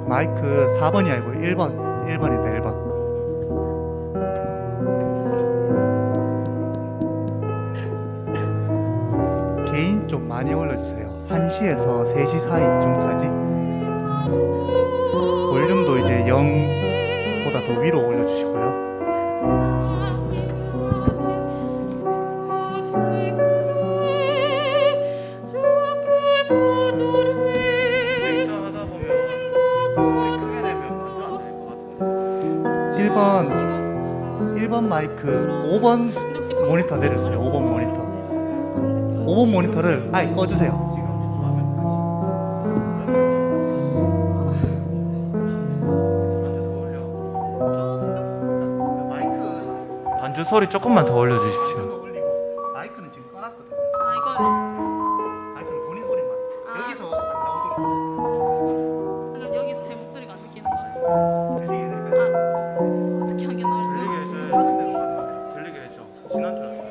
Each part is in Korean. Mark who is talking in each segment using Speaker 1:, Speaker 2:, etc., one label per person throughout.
Speaker 1: 마이크 4번이 아니고 1번이다 1번. 개인 좀 많이 올려주세요. 1시에서 3시 사이쯤까지. 볼륨도 이제 0보다 더 위로 올려주시고요.
Speaker 2: 일단 하다 보면 소리 크게 내면 완전 안 될 것 같은데.
Speaker 1: 1번 마이크 5번 모니터 내려주세요. 5번 모니터. 5번 모니터를 아예 꺼주세요.
Speaker 2: 지금 저 화면 그치?
Speaker 1: 마이크
Speaker 2: 반주 소리 조금만 더 올려주십시오.
Speaker 1: 올리고 마이크는 지금 꺼놨거든요.
Speaker 3: 아 이거를
Speaker 1: 마이크는 본인 소리만
Speaker 3: 아.
Speaker 1: 여기서 안 나오도록
Speaker 3: 그럼 여기서 제 목소리가 안 들리는 거예요?
Speaker 1: 들리게 해드릴까요?
Speaker 3: 아 어떻게 하긴 어려워.
Speaker 2: 들리게 해줘요.
Speaker 1: 하는 대로 가는
Speaker 2: 들리게 해줘. 지난 줄 알아요.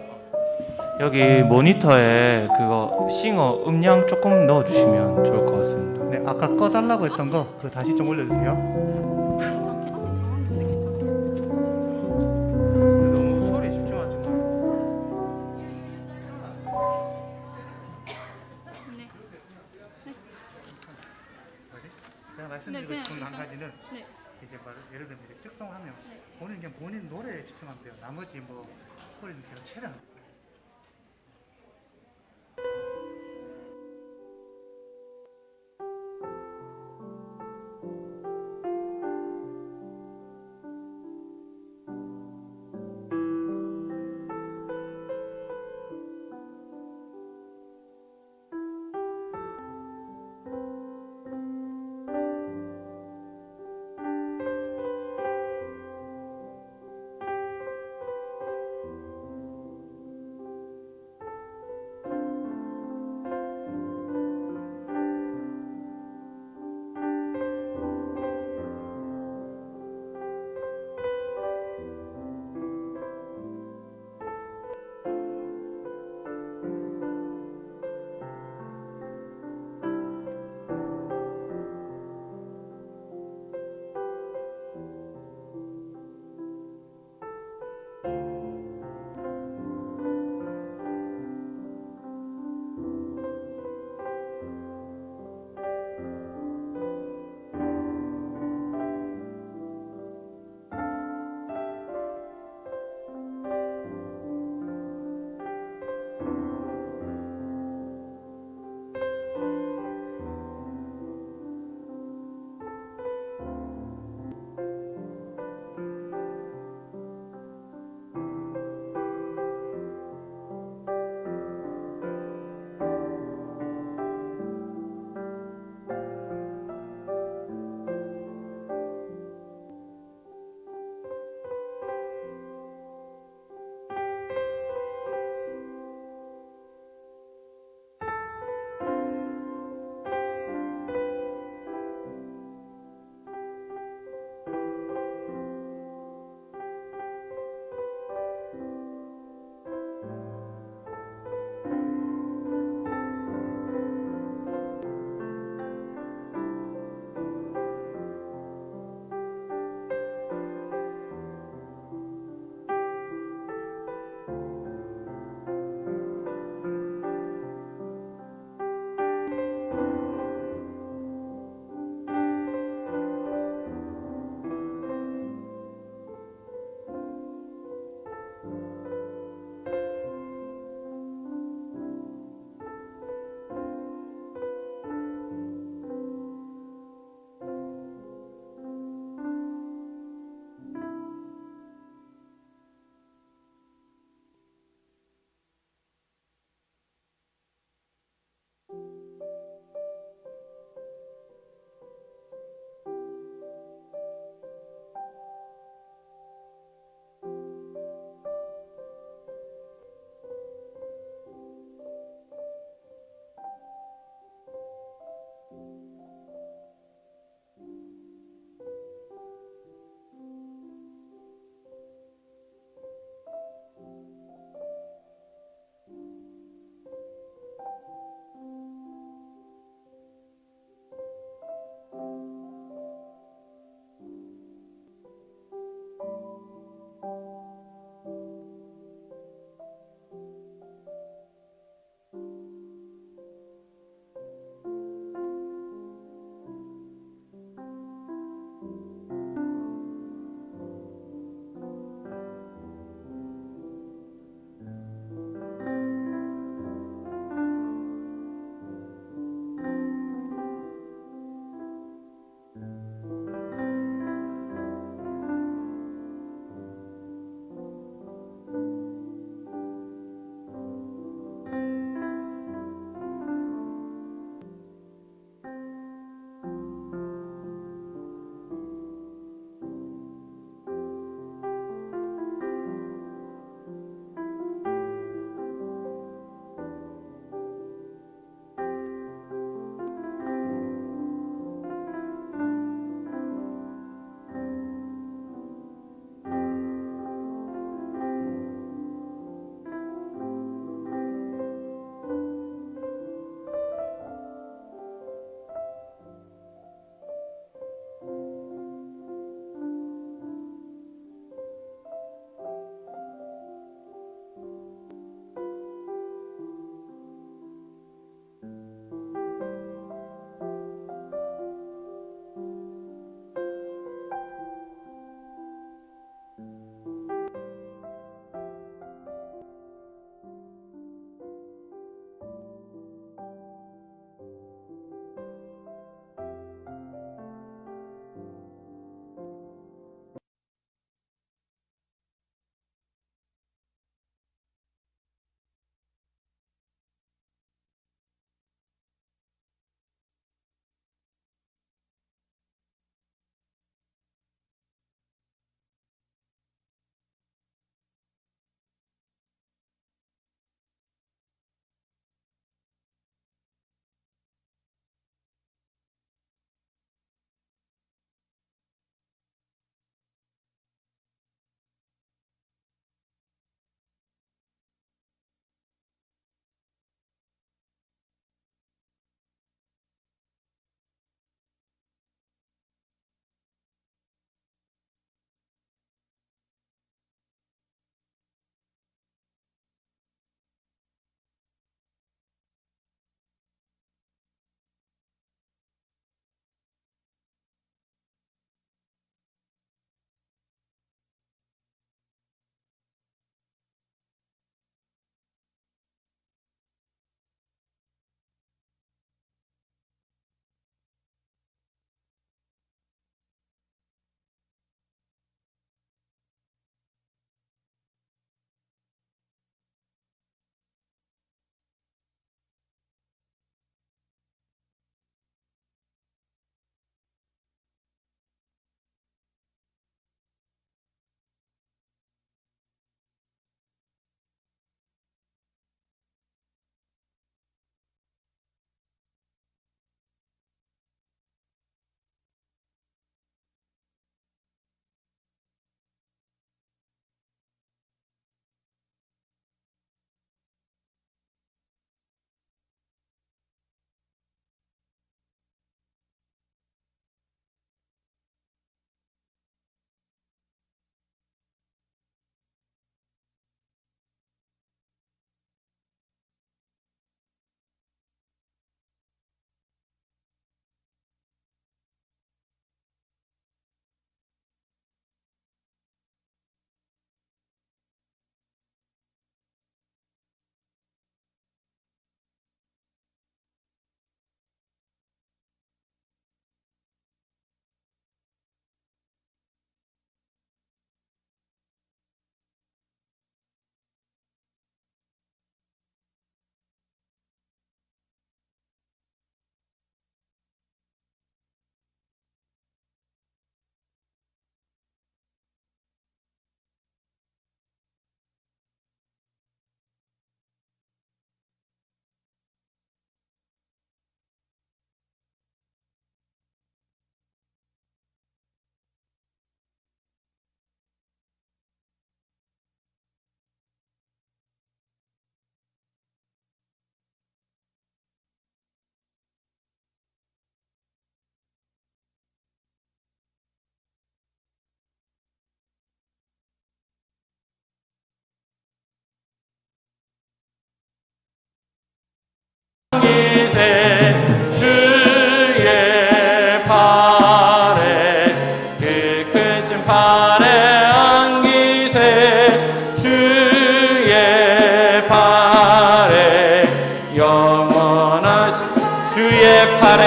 Speaker 2: 여기 모니터에 그거 싱어 음량 조금 넣어주시면 좋을 것 같습니다.
Speaker 1: 네, 아까 꺼달라고 했던 거 그거 다시 좀 올려주세요.
Speaker 3: 괜찮게 앞에 정확한데 괜찮게.
Speaker 2: 너무 소리 집중하지 마.
Speaker 3: 네.
Speaker 1: 제가
Speaker 3: 네,
Speaker 1: 말씀드리고
Speaker 3: 그냥
Speaker 1: 싶은 한
Speaker 3: 진짜.
Speaker 1: 가지는
Speaker 3: 네.
Speaker 1: 이제 예를 들면 이제 특성하면
Speaker 3: 네.
Speaker 1: 본인 그냥 본인 노래에 집중하면 돼요. 나머지 뭐 소리는 제가 최대한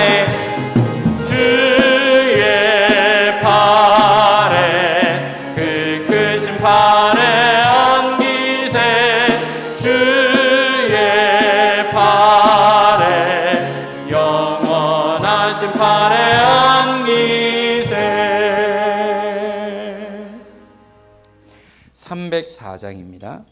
Speaker 4: 팔에 주의 팔에 그 크신 팔에 안기세 주의 팔에 영원하신 팔에 안기세 304장입니다.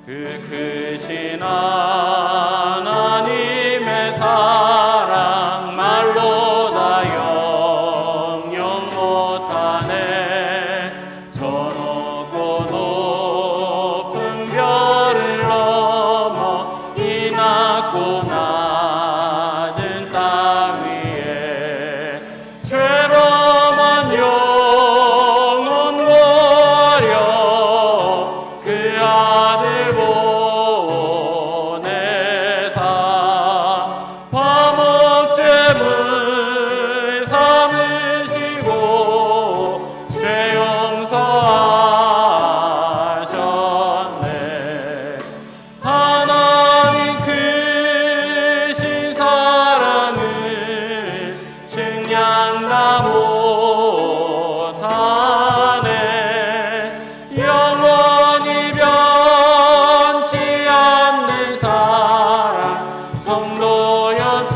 Speaker 4: 그 크신 하나님의 사랑 말로 다 영영 못하네 저 높고 높은 별을 넘어 이 낮고 낮은 땅 위에 죄범한 영혼 구하려 그 아들 보내사 화목제물 삼으시고 죄 용서하셨네 하나님 크신 사랑을 증량 다 못하네 영원히 변치 않는 사랑 성도여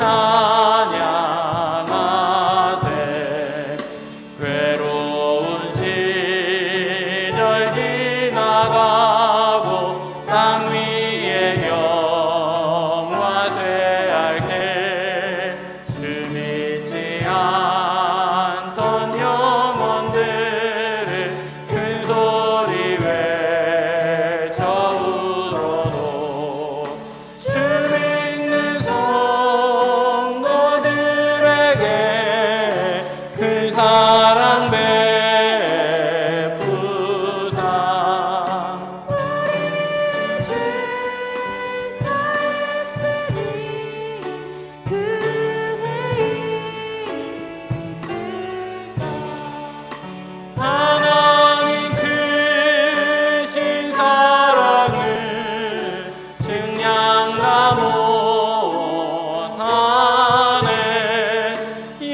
Speaker 4: 찬양하세 괴로운 시절 지나가고 땅 위에 영화되할 때 숨이지 않던 영혼들을 큰 소리 외쳐 울어도 주 믿는 성도들에게 그 사랑 베푸사 하나님 크신 사랑을 증량 다 못하네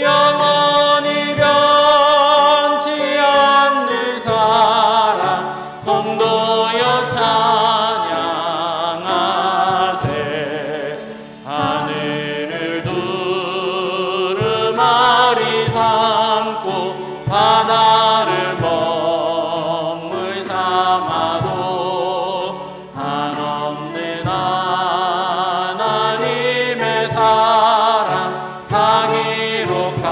Speaker 4: 영원히 변치 않는 사랑 성도여 찬양하세 하늘을 두루마리 삼고 바다를 먹물 삼아도 한없는 하나님의 사랑 다 기록할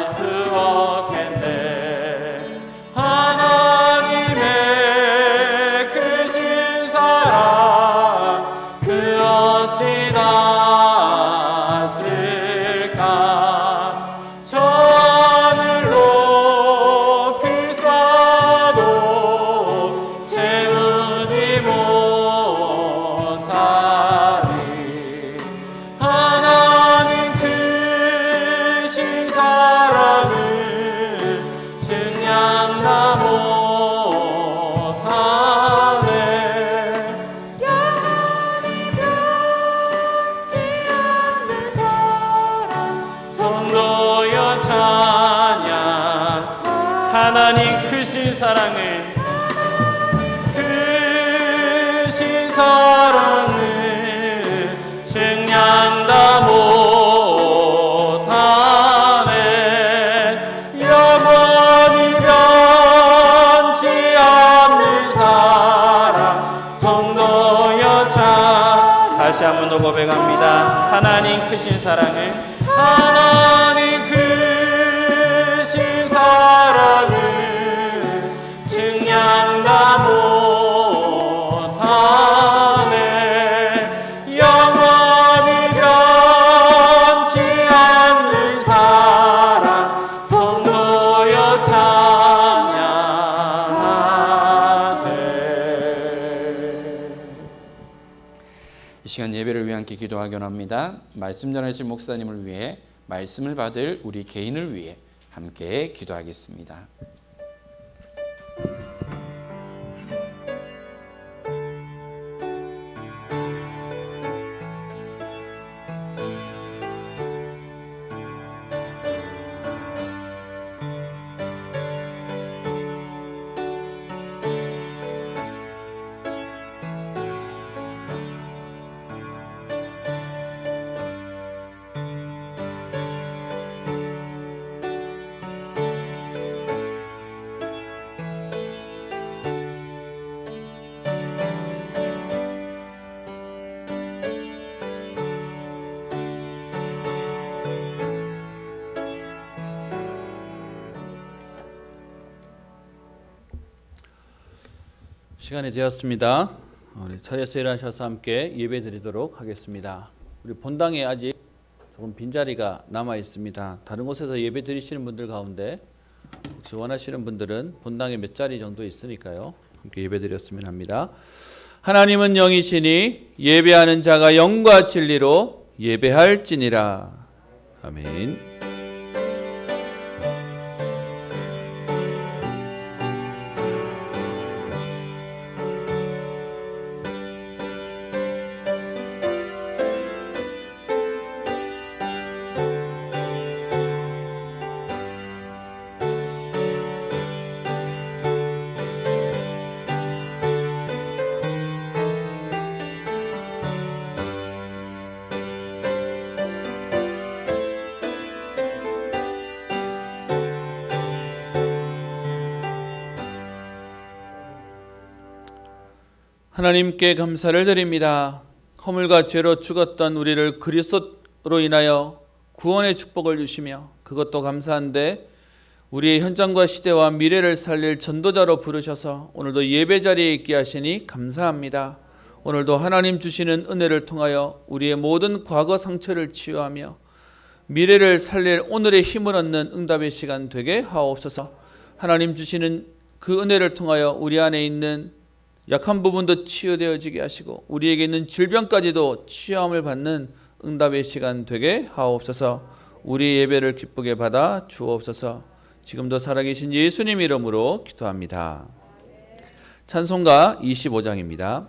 Speaker 4: 수 없겠네 하나님의 크신 사랑 그 어찌 닿았을까 저 하늘 높이 쏴도 채우지 못하리 하나님 크신 사랑을 증량 다 못하네 영원히 변치 않는 사랑 성도여 찬양 하나님 크신 사랑을 크신 사랑을 증량 다 못하네 영원히 변치 않는 사랑 성도여 찬 다시 한 번 더 고백합니다 하나님 크신 사랑을 하나님 크신 사랑을 증량 다 못하네 영원히 변치 않는 사랑 성도여 찬양하세 이 시간 예배를 위해 함께 기도하기 원합니다. 말씀 전하신 목사님을 위해 말씀을 받을 우리 개인을 위해 함께 기도하겠습니다.
Speaker 5: 시간이 되었습니다. 우리 자리에서 일어나셔서 함께 예배드리도록 하겠습니다. 우리 본당에 아직 조금 빈자리가 남아 있습니다. 다른 곳에서 예배드리시는 분들 가운데 혹시 원하시는 분들은 본당에 몇 자리 정도 있으니까요. 함께 예배드렸으면 합니다. 하나님은 영이시니 예배하는 자가 영과 진리로 예배할지니라. 아멘. 하나님께 감사를 드립니다. 허물과 죄로 죽었던 우리를 그리스도로 인하여 구원의 축복을 주시며 그것도 감사한데 우리의 현장과 시대와 미래를 살릴 전도자로 부르셔서 오늘도 예배 자리에 있게 하시니 감사합니다. 오늘도 하나님 주시는 은혜를 통하여 우리의 모든 과거 상처를 치유하며 미래를 살릴 오늘의 힘을 얻는 응답의 시간 되게 하옵소서. 하나님 주시는 그 은혜를 통하여 우리 안에 있는 약한 부분도 치유되어지게 하시고 우리에게 있는 질병까지도 치유함을 받는 응답의 시간 되게 하옵소서. 우리 예배를 기쁘게 받아 주옵소서. 지금도 살아계신 예수님 이름으로 기도합니다. 찬송가 25장입니다.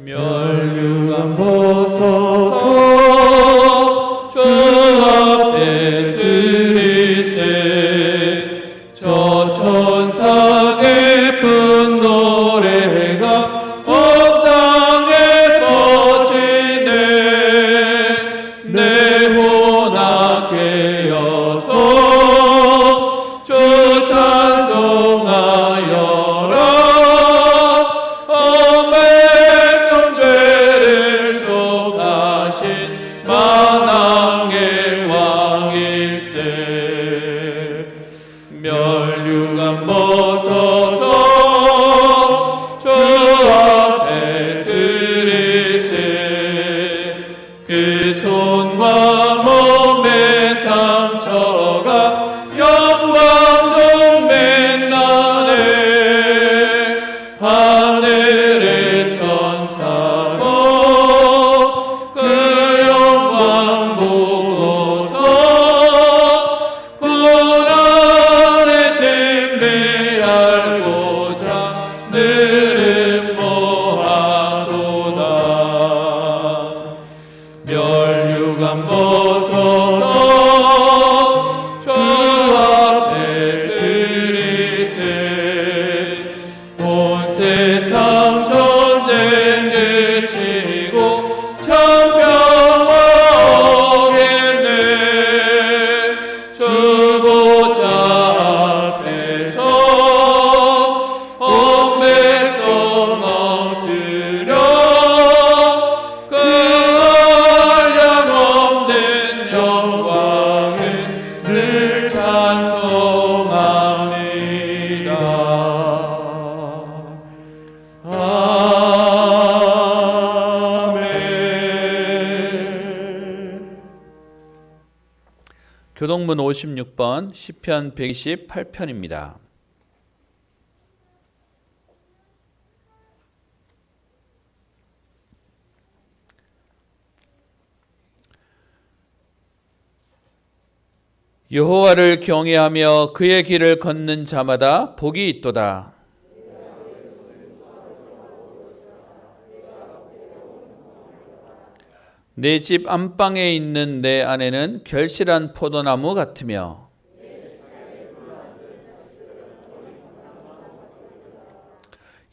Speaker 4: 멸류관 벗어서 주 앞에 드리세 저 천사 기쁜 노래가 온 땅에 퍼지네 내 혼합게 여서 주 찬송하여라 만왕의 왕일세 멸류관 벗어서 주 앞에 드리세 그 손과 몸의 상처가 영광 맨날에 하늘의 천사도 멸류관 벗어서 주 앞에 드리세 온 세상 전쟁 그치고 천평화 오겠네 주 보좌 앞에서 온 백성 엎드려
Speaker 5: 교동문 56번 시편 128편입니다. 여호와를 경외하며 그의 길을 걷는 자마다 복이 있도다. 내 집 안방에 있는 내 아내는 결실한 포도나무 같으며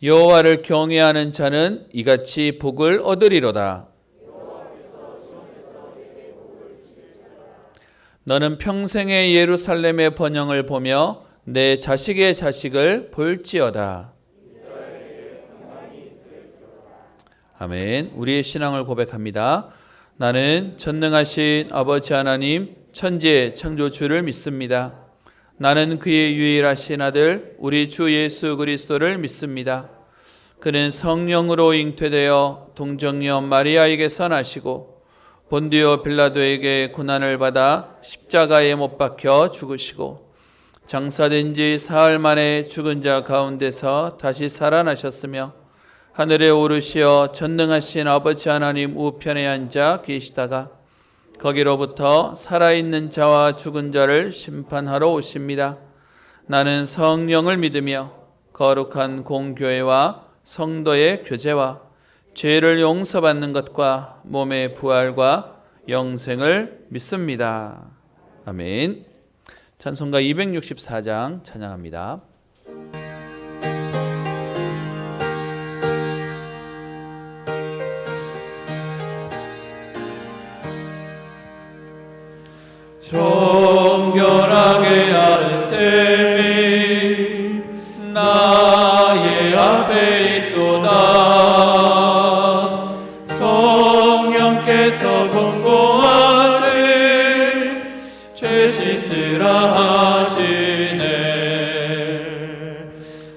Speaker 5: 여호와를 경외하는 자는 이같이 복을 얻으리로다. 너는 평생의 예루살렘의 번영을 보며 내 자식의 자식을 볼지어다. 아멘. 우리의 신앙을 고백합니다. 나는 전능하신 아버지 하나님 천지의 창조주를 믿습니다. 나는 그의 유일하신 아들 우리 주 예수 그리스도를 믿습니다. 그는 성령으로 잉태되어 동정녀 마리아에게서 나시고 본디오 빌라도에게 고난을 받아 십자가에 못 박혀 죽으시고 장사된 지 사흘 만에 죽은 자 가운데서 다시 살아나셨으며 하늘에 오르시어 전능하신 아버지 하나님 우편에 앉아 계시다가 거기로부터 살아있는 자와 죽은 자를 심판하러 오십니다. 나는 성령을 믿으며 거룩한 공교회와 성도의 교제와 죄를 용서받는 것과 몸의 부활과 영생을 믿습니다. 아멘. 찬송가 264장 찬양합니다.
Speaker 4: 정결하게 하는 셈이 나의 앞에 있도다. 성령께서 공고하신 죄 씻으라 하시네.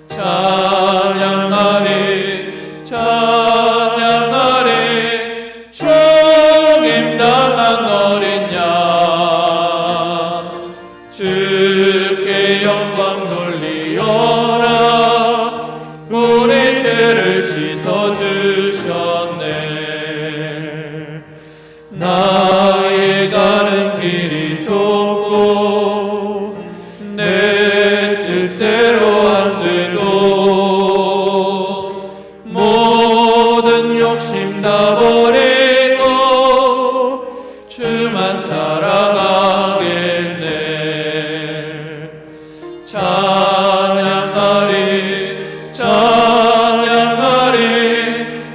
Speaker 4: 찬양하리 찬양하리 죽임 당한 어린 양 주께 영광 돌리어라. 우리 죄를 씻어주셨네. 나의 가는 길이 좁고 내 뜻대로 안 되도 모든 욕심 다 버리고 주만 따라가겠네. 찬양하리 찬양하리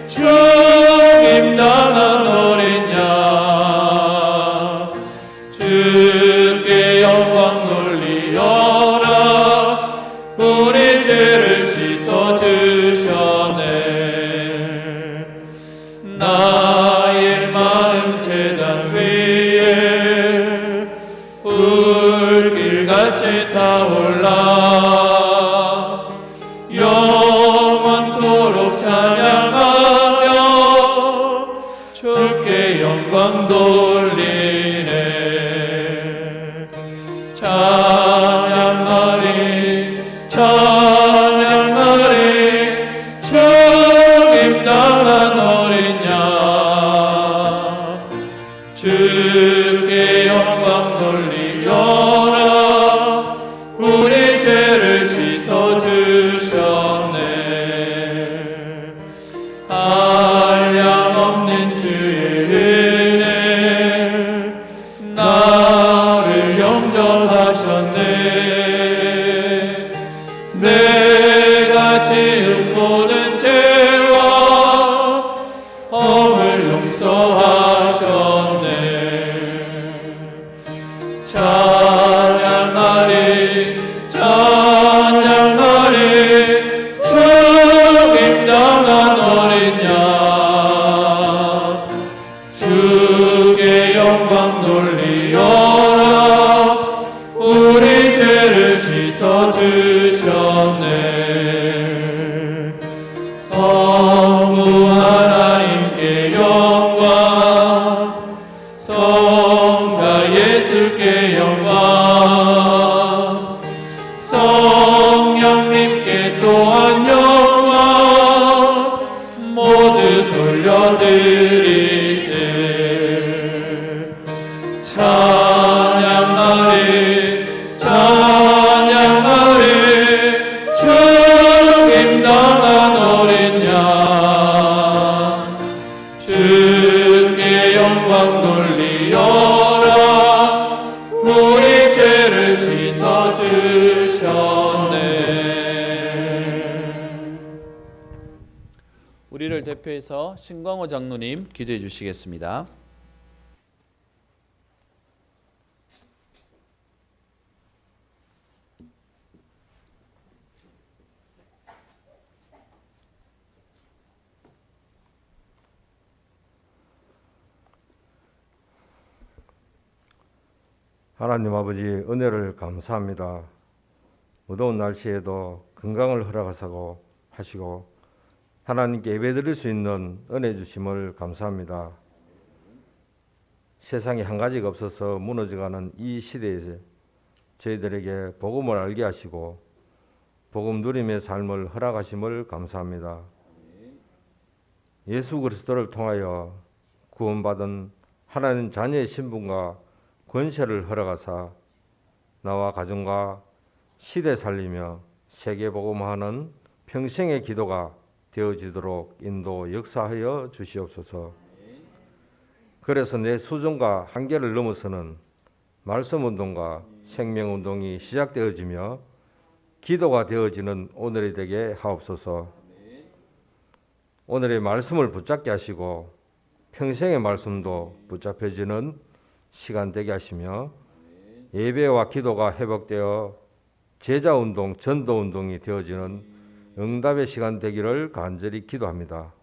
Speaker 4: 죽임 당한 어린 양 주께 영광 돌리어라. 우리 죄를 씻어주셨네. 나의 마음 제단 위에 불길같이 타올라 영원토록 찬양하며 주께 영광 돌리네. 찬양하리 찬양하리 죽임 당한 어린 양 주께 영광 돌리어라. 우리 죄를 씻어주셨네. 한량없는 주의 은혜 나를 영접하셨네. 내가 지은 모든 죄와 허물 용서하셨네. 찬양하리 찬양하리 죽임 당한 어린 양 주께 영광 돌리어라. 우리 죄를 씻어주셨네. 성부 하나님께 영광 성자 예수께 영광 성령님께 또한 영광 모두 돌려드리세. 찬양하리
Speaker 5: 우리를 대표해서 신광호 장로님 기도해 주시겠습니다.
Speaker 6: 하나님 아버지 은혜를 감사합니다. 무더운 날씨에도 건강을 허락하시고 하나님께 예배드릴 수 있는 은혜 주심을 감사합니다. 세상에 한 가지가 없어서 무너져가는 이 시대에 저희들에게 복음을 알게 하시고 복음 누림의 삶을 허락하심을 감사합니다. 예수 그리스도를 통하여 구원받은 하나님 자녀의 신분과 권세를 허락하사 나와 가정과 시대 살리며 세계 복음화하는 평생의 기도가 되어지도록 인도 역사하여 주시옵소서. 그래서 내 수준과 한계를 넘어서는 말씀 운동과 생명 운동이 시작되어지며 기도가 되어지는 오늘이 되게 하옵소서. 오늘의 말씀을 붙잡게 하시고 평생의 말씀도 붙잡혀지는 시간 되게 하시며 예배와 기도가 회복되어 제자운동, 전도운동이 되어지는 응답의 시간 되기를 간절히 기도합니다.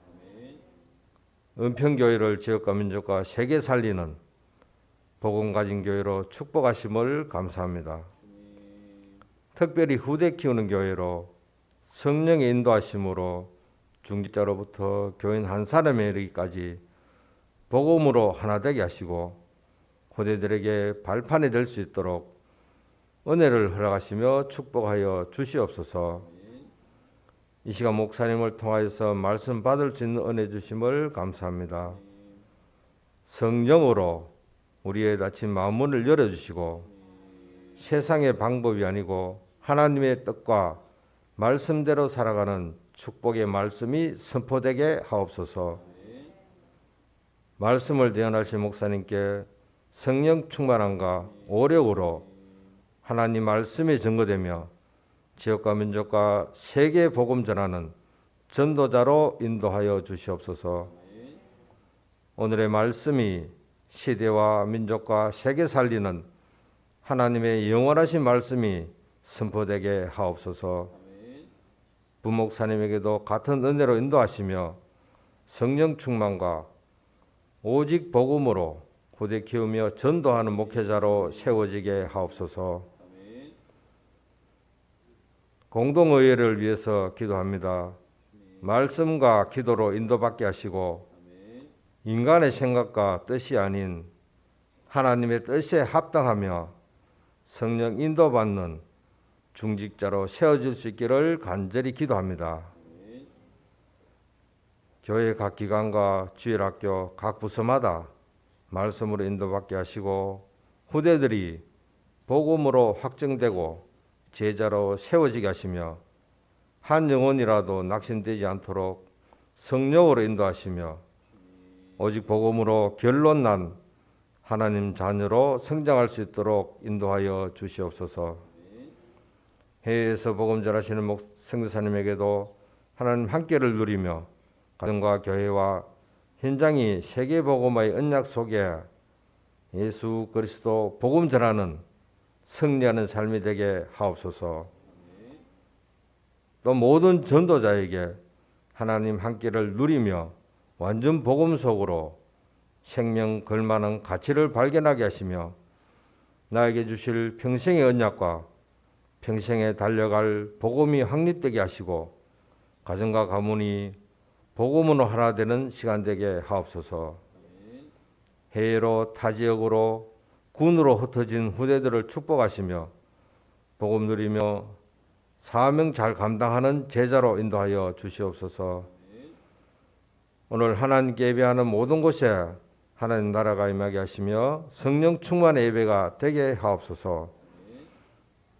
Speaker 6: 은평교회를 지역과 민족과 세계 살리는 복음 가진 교회로 축복하심을 감사합니다. 특별히 후대 키우는 교회로 성령의 인도하심으로 중직자로부터 교인 한 사람에 이르기까지 복음으로 하나 되게 하시고 후대들에게 발판이 될 수 있도록 은혜를 허락하시며 축복하여 주시옵소서. 이 시간 목사님을 통하여서 말씀 받을 수 있는 은혜 주심을 감사합니다. 성령으로 우리의 닫힌 마음문을 열어주시고 세상의 방법이 아니고 하나님의 뜻과 말씀대로 살아가는 축복의 말씀이 선포되게 하옵소서. 말씀을 대언하실 목사님께 성령 충만함과 오력으로 하나님 말씀이 증거되며 지역과 민족과 세계 복음 전하는 전도자로 인도하여 주시옵소서. 오늘의 말씀이 시대와 민족과 세계 살리는 하나님의 영원하신 말씀이 선포되게 하옵소서. 부목사님에게도 같은 은혜로 인도하시며 성령 충만과 오직 복음으로 후대 키우며 전도하는 목회자로 세워지게 하옵소서. 공동의회를 위해서 기도합니다. 말씀과 기도로 인도받게 하시고 인간의 생각과 뜻이 아닌 하나님의 뜻에 합당하며 성령 인도받는 중직자로 세워질 수 있기를 간절히 기도합니다. 교회 각 기관과 주일학교 각 부서마다 말씀으로 인도받게 하시고 후대들이 복음으로 확정되고 제자로 세워지게 하시며 한 영혼이라도 낙심되지 않도록 성령으로 인도하시며 오직 복음으로 결론난 하나님 자녀로 성장할 수 있도록 인도하여 주시옵소서. 해외에서 복음 전하시는 선교사님에게도 하나님 함께를 누리며 가정과 교회와 현장이 세계 복음화의 언약 속에 예수 그리스도 복음 전하는 승리하는 삶이 되게 하옵소서. 또 모든 전도자에게 하나님 함께를 누리며 완전 복음 속으로 생명 걸만한 가치를 발견하게 하시며 나에게 주실 평생의 언약과 평생에 달려갈 복음이 확립되게 하시고 가정과 가문이 복음으로 하나 되는 시간 되게 하옵소서. 해외로 타 지역으로 군으로 흩어진 후대들을 축복하시며 복음 누리며 사명 잘 감당하는 제자로 인도하여 주시옵소서. 오늘 하나님께 예배하는 모든 곳에 하나님 나라가 임하게 하시며 성령 충만의 예배가 되게 하옵소서.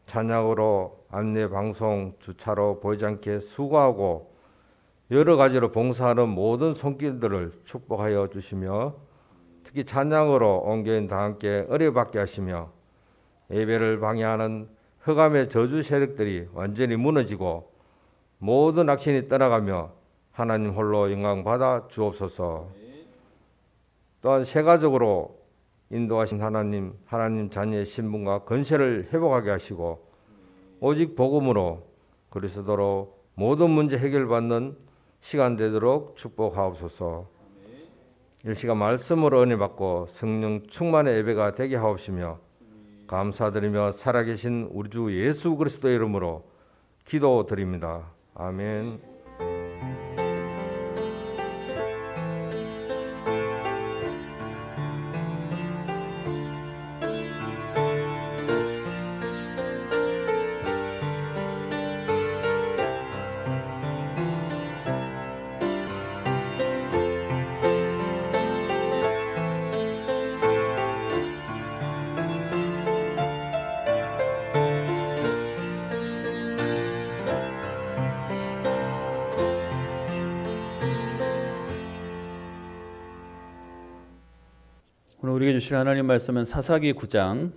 Speaker 6: 찬양으로 안내 방송 주차로 보이지 않게 수고하고 여러 가지로 봉사하는 모든 손길들을 축복하여 주시며 특히 찬양으로 온 교인 다 함께 은혜받게 하시며 예배를 방해하는 흑암의 저주 세력들이 완전히 무너지고 모든 악신이 떠나가며 하나님 홀로 영광 받아 주옵소서. 또한 세가적으로 인도하신 하나님 자녀의 신분과 건세를 회복하게 하시고 오직 복음으로 그리스도로 모든 문제 해결받는 시간 되도록 축복하옵소서. 이 시간 말씀으로 은혜 받고 성령 충만의 예배가 되게 하옵시며 감사드리며 살아계신 우리 주 예수 그리스도의 이름으로 기도드립니다. 아멘.
Speaker 5: 오늘 우리에게 주실 하나님 말씀은 사사기 9장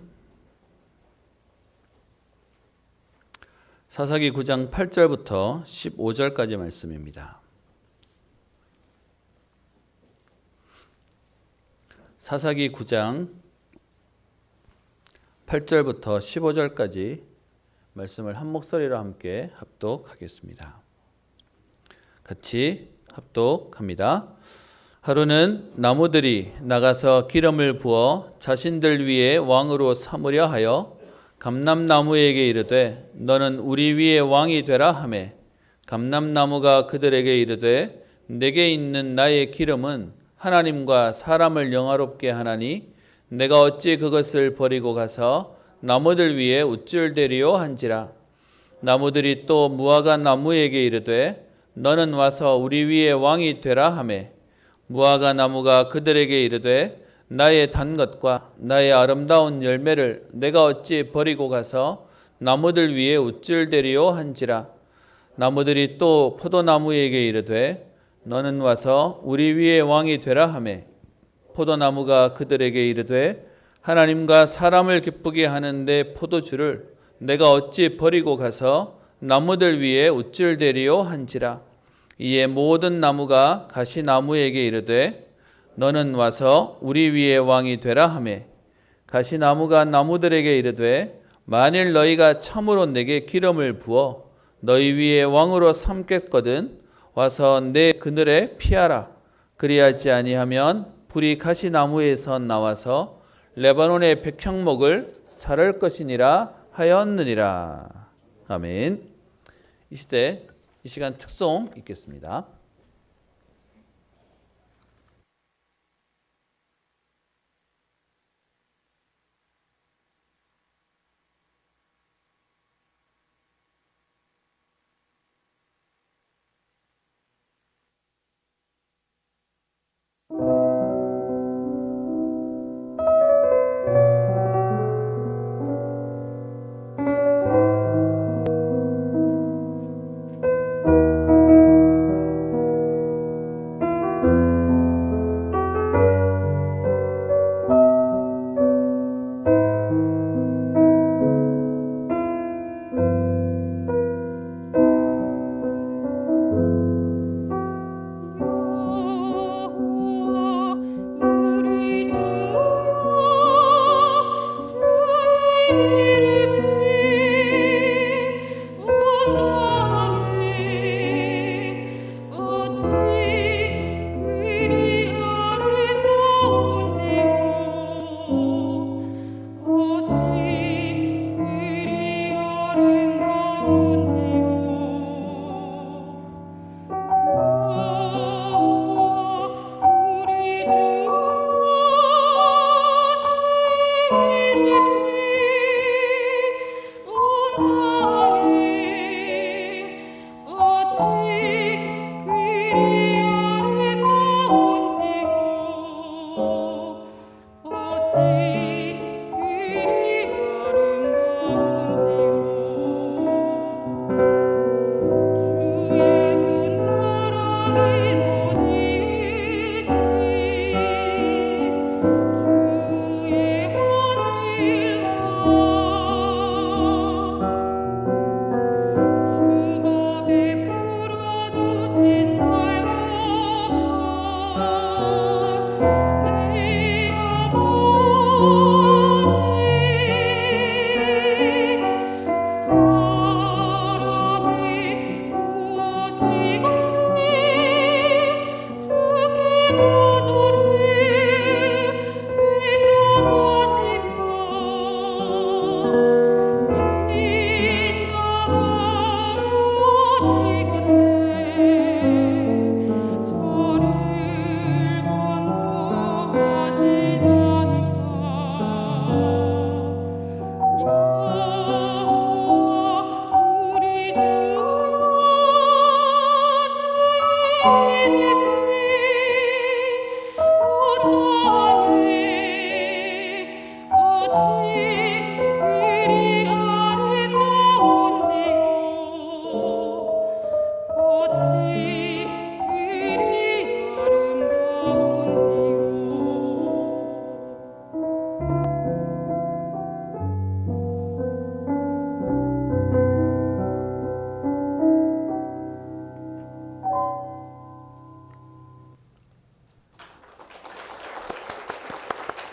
Speaker 5: 8절부터 15절까지 말씀입니다. 사사기 9장 8절부터 15절까지 말씀을 한 목소리로 함께 합독하겠습니다. 같이 합독합니다. 하루는 나무들이 나가서 기름을 부어 자신들 위에 왕으로 삼으려 하여 감람나무에게 이르되 너는 우리 위에 왕이 되라 하매 감람나무가 그들에게 이르되 내게 있는 나의 기름은 하나님과 사람을 영화롭게 하나니 내가 어찌 그것을 버리고 가서 나무들 위에 우쭐대리오 한지라. 나무들이 또 무화과 나무에게 이르되 너는 와서 우리 위에 왕이 되라 하매 무화과 나무가 그들에게 이르되 나의 단 것과 나의 아름다운 열매를 내가 어찌 버리고 가서 나무들 위에 우쭐대리오 한지라. 나무들이 또 포도나무에게 이르되 너는 와서 우리 위에 왕이 되라 하매 포도나무가 그들에게 이르되 하나님과 사람을 기쁘게 하는데 포도주를 내가 어찌 버리고 가서 나무들 위에 우쭐대리오 한지라. 이에 모든 나무가 가시나무에게 이르되 너는 와서 우리 위에 왕이 되라 하매 가시나무가 나무들에게 이르되 만일 너희가 참으로 내게 기름을 부어 너희 위에 왕으로 삼겠거든 와서 내 그늘에 피하라. 그리하지 아니하면 불이 가시나무에서 나와서 레바논의 백향목을 살을 것이니라 하였느니라. 아멘. 이 시간 특송 읽겠습니다.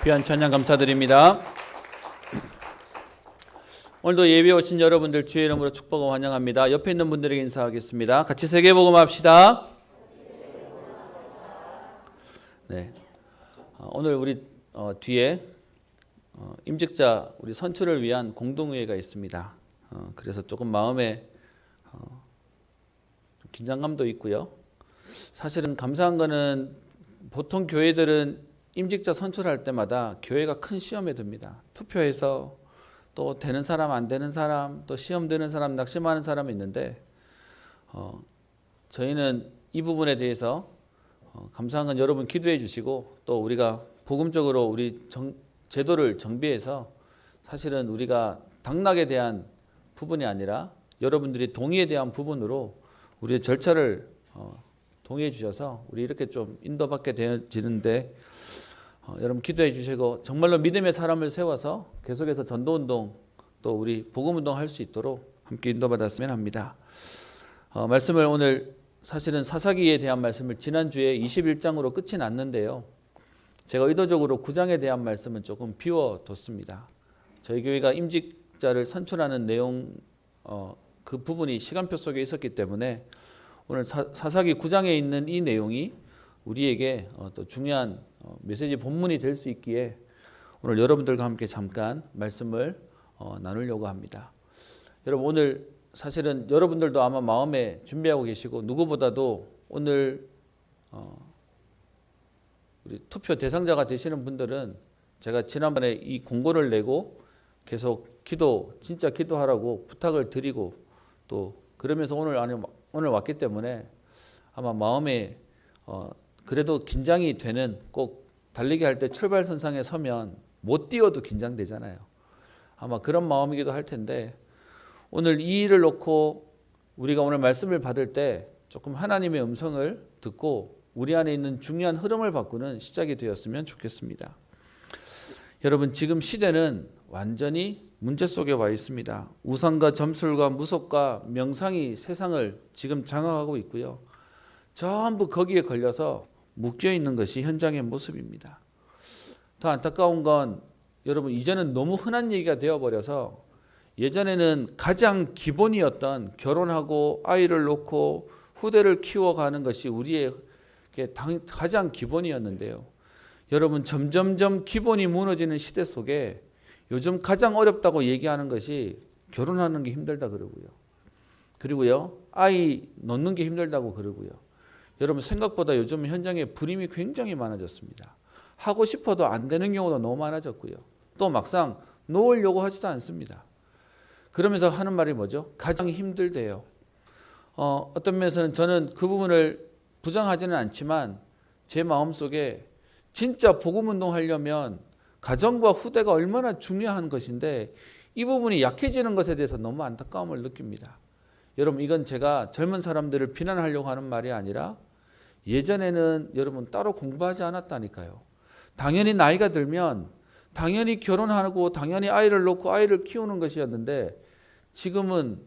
Speaker 5: 귀한 찬양 감사드립니다. 오늘도 예배 오신 여러분들 주의 이름으로 축복을 환영합니다. 옆에 있는 분들에게 인사하겠습니다. 같이 세계복음 합시다. 네, 오늘 우리 뒤에 임직자 우리 선출을 위한 공동회의가 있습니다. 그래서 조금 마음에 긴장감도 있고요. 사실은 감사한 거는 보통 교회들은 임직자 선출할 때마다 교회가 큰 시험에 듭니다. 투표해서 또 되는 사람 안 되는 사람 또 시험 되는 사람 낙심하는 사람이 있는데 저희는 이 부분에 대해서 감사한 건 여러분 기도해 주시고 또 우리가 복음적으로 우리 제도를 정비해서 사실은 우리가 당락에 대한 부분이 아니라 여러분들이 동의에 대한 부분으로 우리의 절차를 동의해 주셔서 우리 이렇게 좀 인도받게 되어지는데 여러분 기도해 주시고 정말로 믿음의 사람을 세워서 계속해서 전도운동 또 우리 복음운동 할 수 있도록 함께 인도받았으면 합니다. 말씀을 오늘 사실은 사사기에 대한 말씀을 지난주에 21장으로 끝이 났는데요. 제가 의도적으로 9장에 대한 말씀은 조금 비워뒀습니다. 저희 교회가 임직자를 선출하는 내용 그 부분이 시간표 속에 있었기 때문에 오늘 사사기 9장에 있는 이 내용이 우리에게 또 중요한 메시지 본문이 될 수 있기에 오늘 여러분들과 함께 잠깐 말씀을 나누려고 합니다. 여러분 오늘 사실은 여러분들도 아마 마음에 준비하고 계시고 누구보다도 오늘 우리 투표 대상자가 되시는 분들은 제가 지난번에 이 공고를 내고 계속 진짜 기도하라고 부탁을 드리고 또 그러면서 오늘 왔기 때문에 아마 마음에 그래도 긴장이 되는 꼭 달리기 할 때 출발선상에 서면 못 뛰어도 긴장되잖아요. 아마 그런 마음이기도 할 텐데 오늘 이 일을 놓고 우리가 오늘 말씀을 받을 때 조금 하나님의 음성을 듣고 우리 안에 있는 중요한 흐름을 바꾸는 시작이 되었으면 좋겠습니다. 여러분 지금 시대는 완전히 문제 속에 와 있습니다. 우상과 점술과 무속과 명상이 세상을 지금 장악하고 있고요. 전부 거기에 걸려서 묶여 있는 것이 현장의 모습입니다. 더 안타까운 건 여러분 이제는 너무 흔한 얘기가 되어버려서 예전에는 가장 기본이었던 결혼하고 아이를 놓고 후대를 키워가는 것이 우리의 가장 기본이었는데요. 여러분 점점점 기본이 무너지는 시대 속에 요즘 가장 어렵다고 얘기하는 것이 결혼하는 게 힘들다 그러고요. 그리고요 아이 놓는 게 힘들다고 그러고요. 여러분 생각보다 요즘 현장에 불임이 굉장히 많아졌습니다. 하고 싶어도 안 되는 경우도 너무 많아졌고요. 또 막상 놓으려고 하지도 않습니다. 그러면서 하는 말이 뭐죠? 가장 힘들대요. 어떤 면에서는 저는 그 부분을 부정하지는 않지만 제 마음속에 진짜 복음운동 하려면 가정과 후대가 얼마나 중요한 것인데 이 부분이 약해지는 것에 대해서 너무 안타까움을 느낍니다. 여러분 이건 제가 젊은 사람들을 비난하려고 하는 말이 아니라 예전에는 여러분 따로 공부하지 않았다니까요. 당연히 나이가 들면 당연히 결혼하고 당연히 아이를 놓고 아이를 키우는 것이었는데 지금은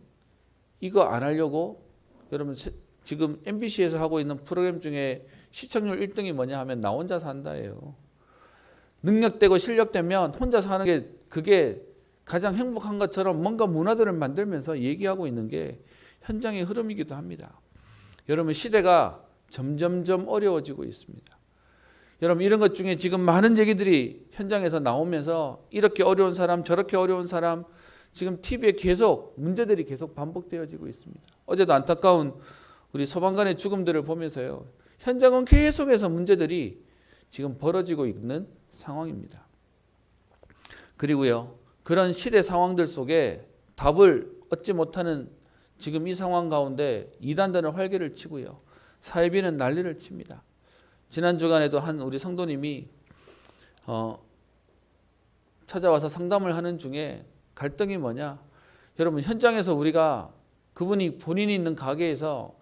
Speaker 5: 이거 안 하려고 여러분 지금 MBC에서 하고 있는 프로그램 중에 시청률 1등이 뭐냐 하면 나 혼자 산다예요. 능력되고 실력되면 혼자 사는 게 그게 가장 행복한 것처럼 뭔가 문화들을 만들면서 얘기하고 있는 게 현장의 흐름이기도 합니다. 여러분 시대가 점점점 어려워지고 있습니다. 여러분 이런 것 중에 지금 많은 얘기들이 현장에서 나오면서 이렇게 어려운 사람 저렇게 어려운 사람 지금 TV에 계속 문제들이 계속 반복되어지고 있습니다. 어제도 안타까운 우리 소방관의 죽음들을 보면서요. 현장은 계속해서 문제들이 지금 벌어지고 있는 상황입니다. 그리고요. 그런 시대 상황들 속에 답을 얻지 못하는 지금 이 상황 가운데 이단들은 활개를 치고요. 사회비는 난리를 칩니다. 지난 주간에도 한 우리 성도님이 찾아와서 상담을 하는 중에 갈등이 뭐냐? 여러분 현장에서 우리가 그분이 본인이 있는 가게에서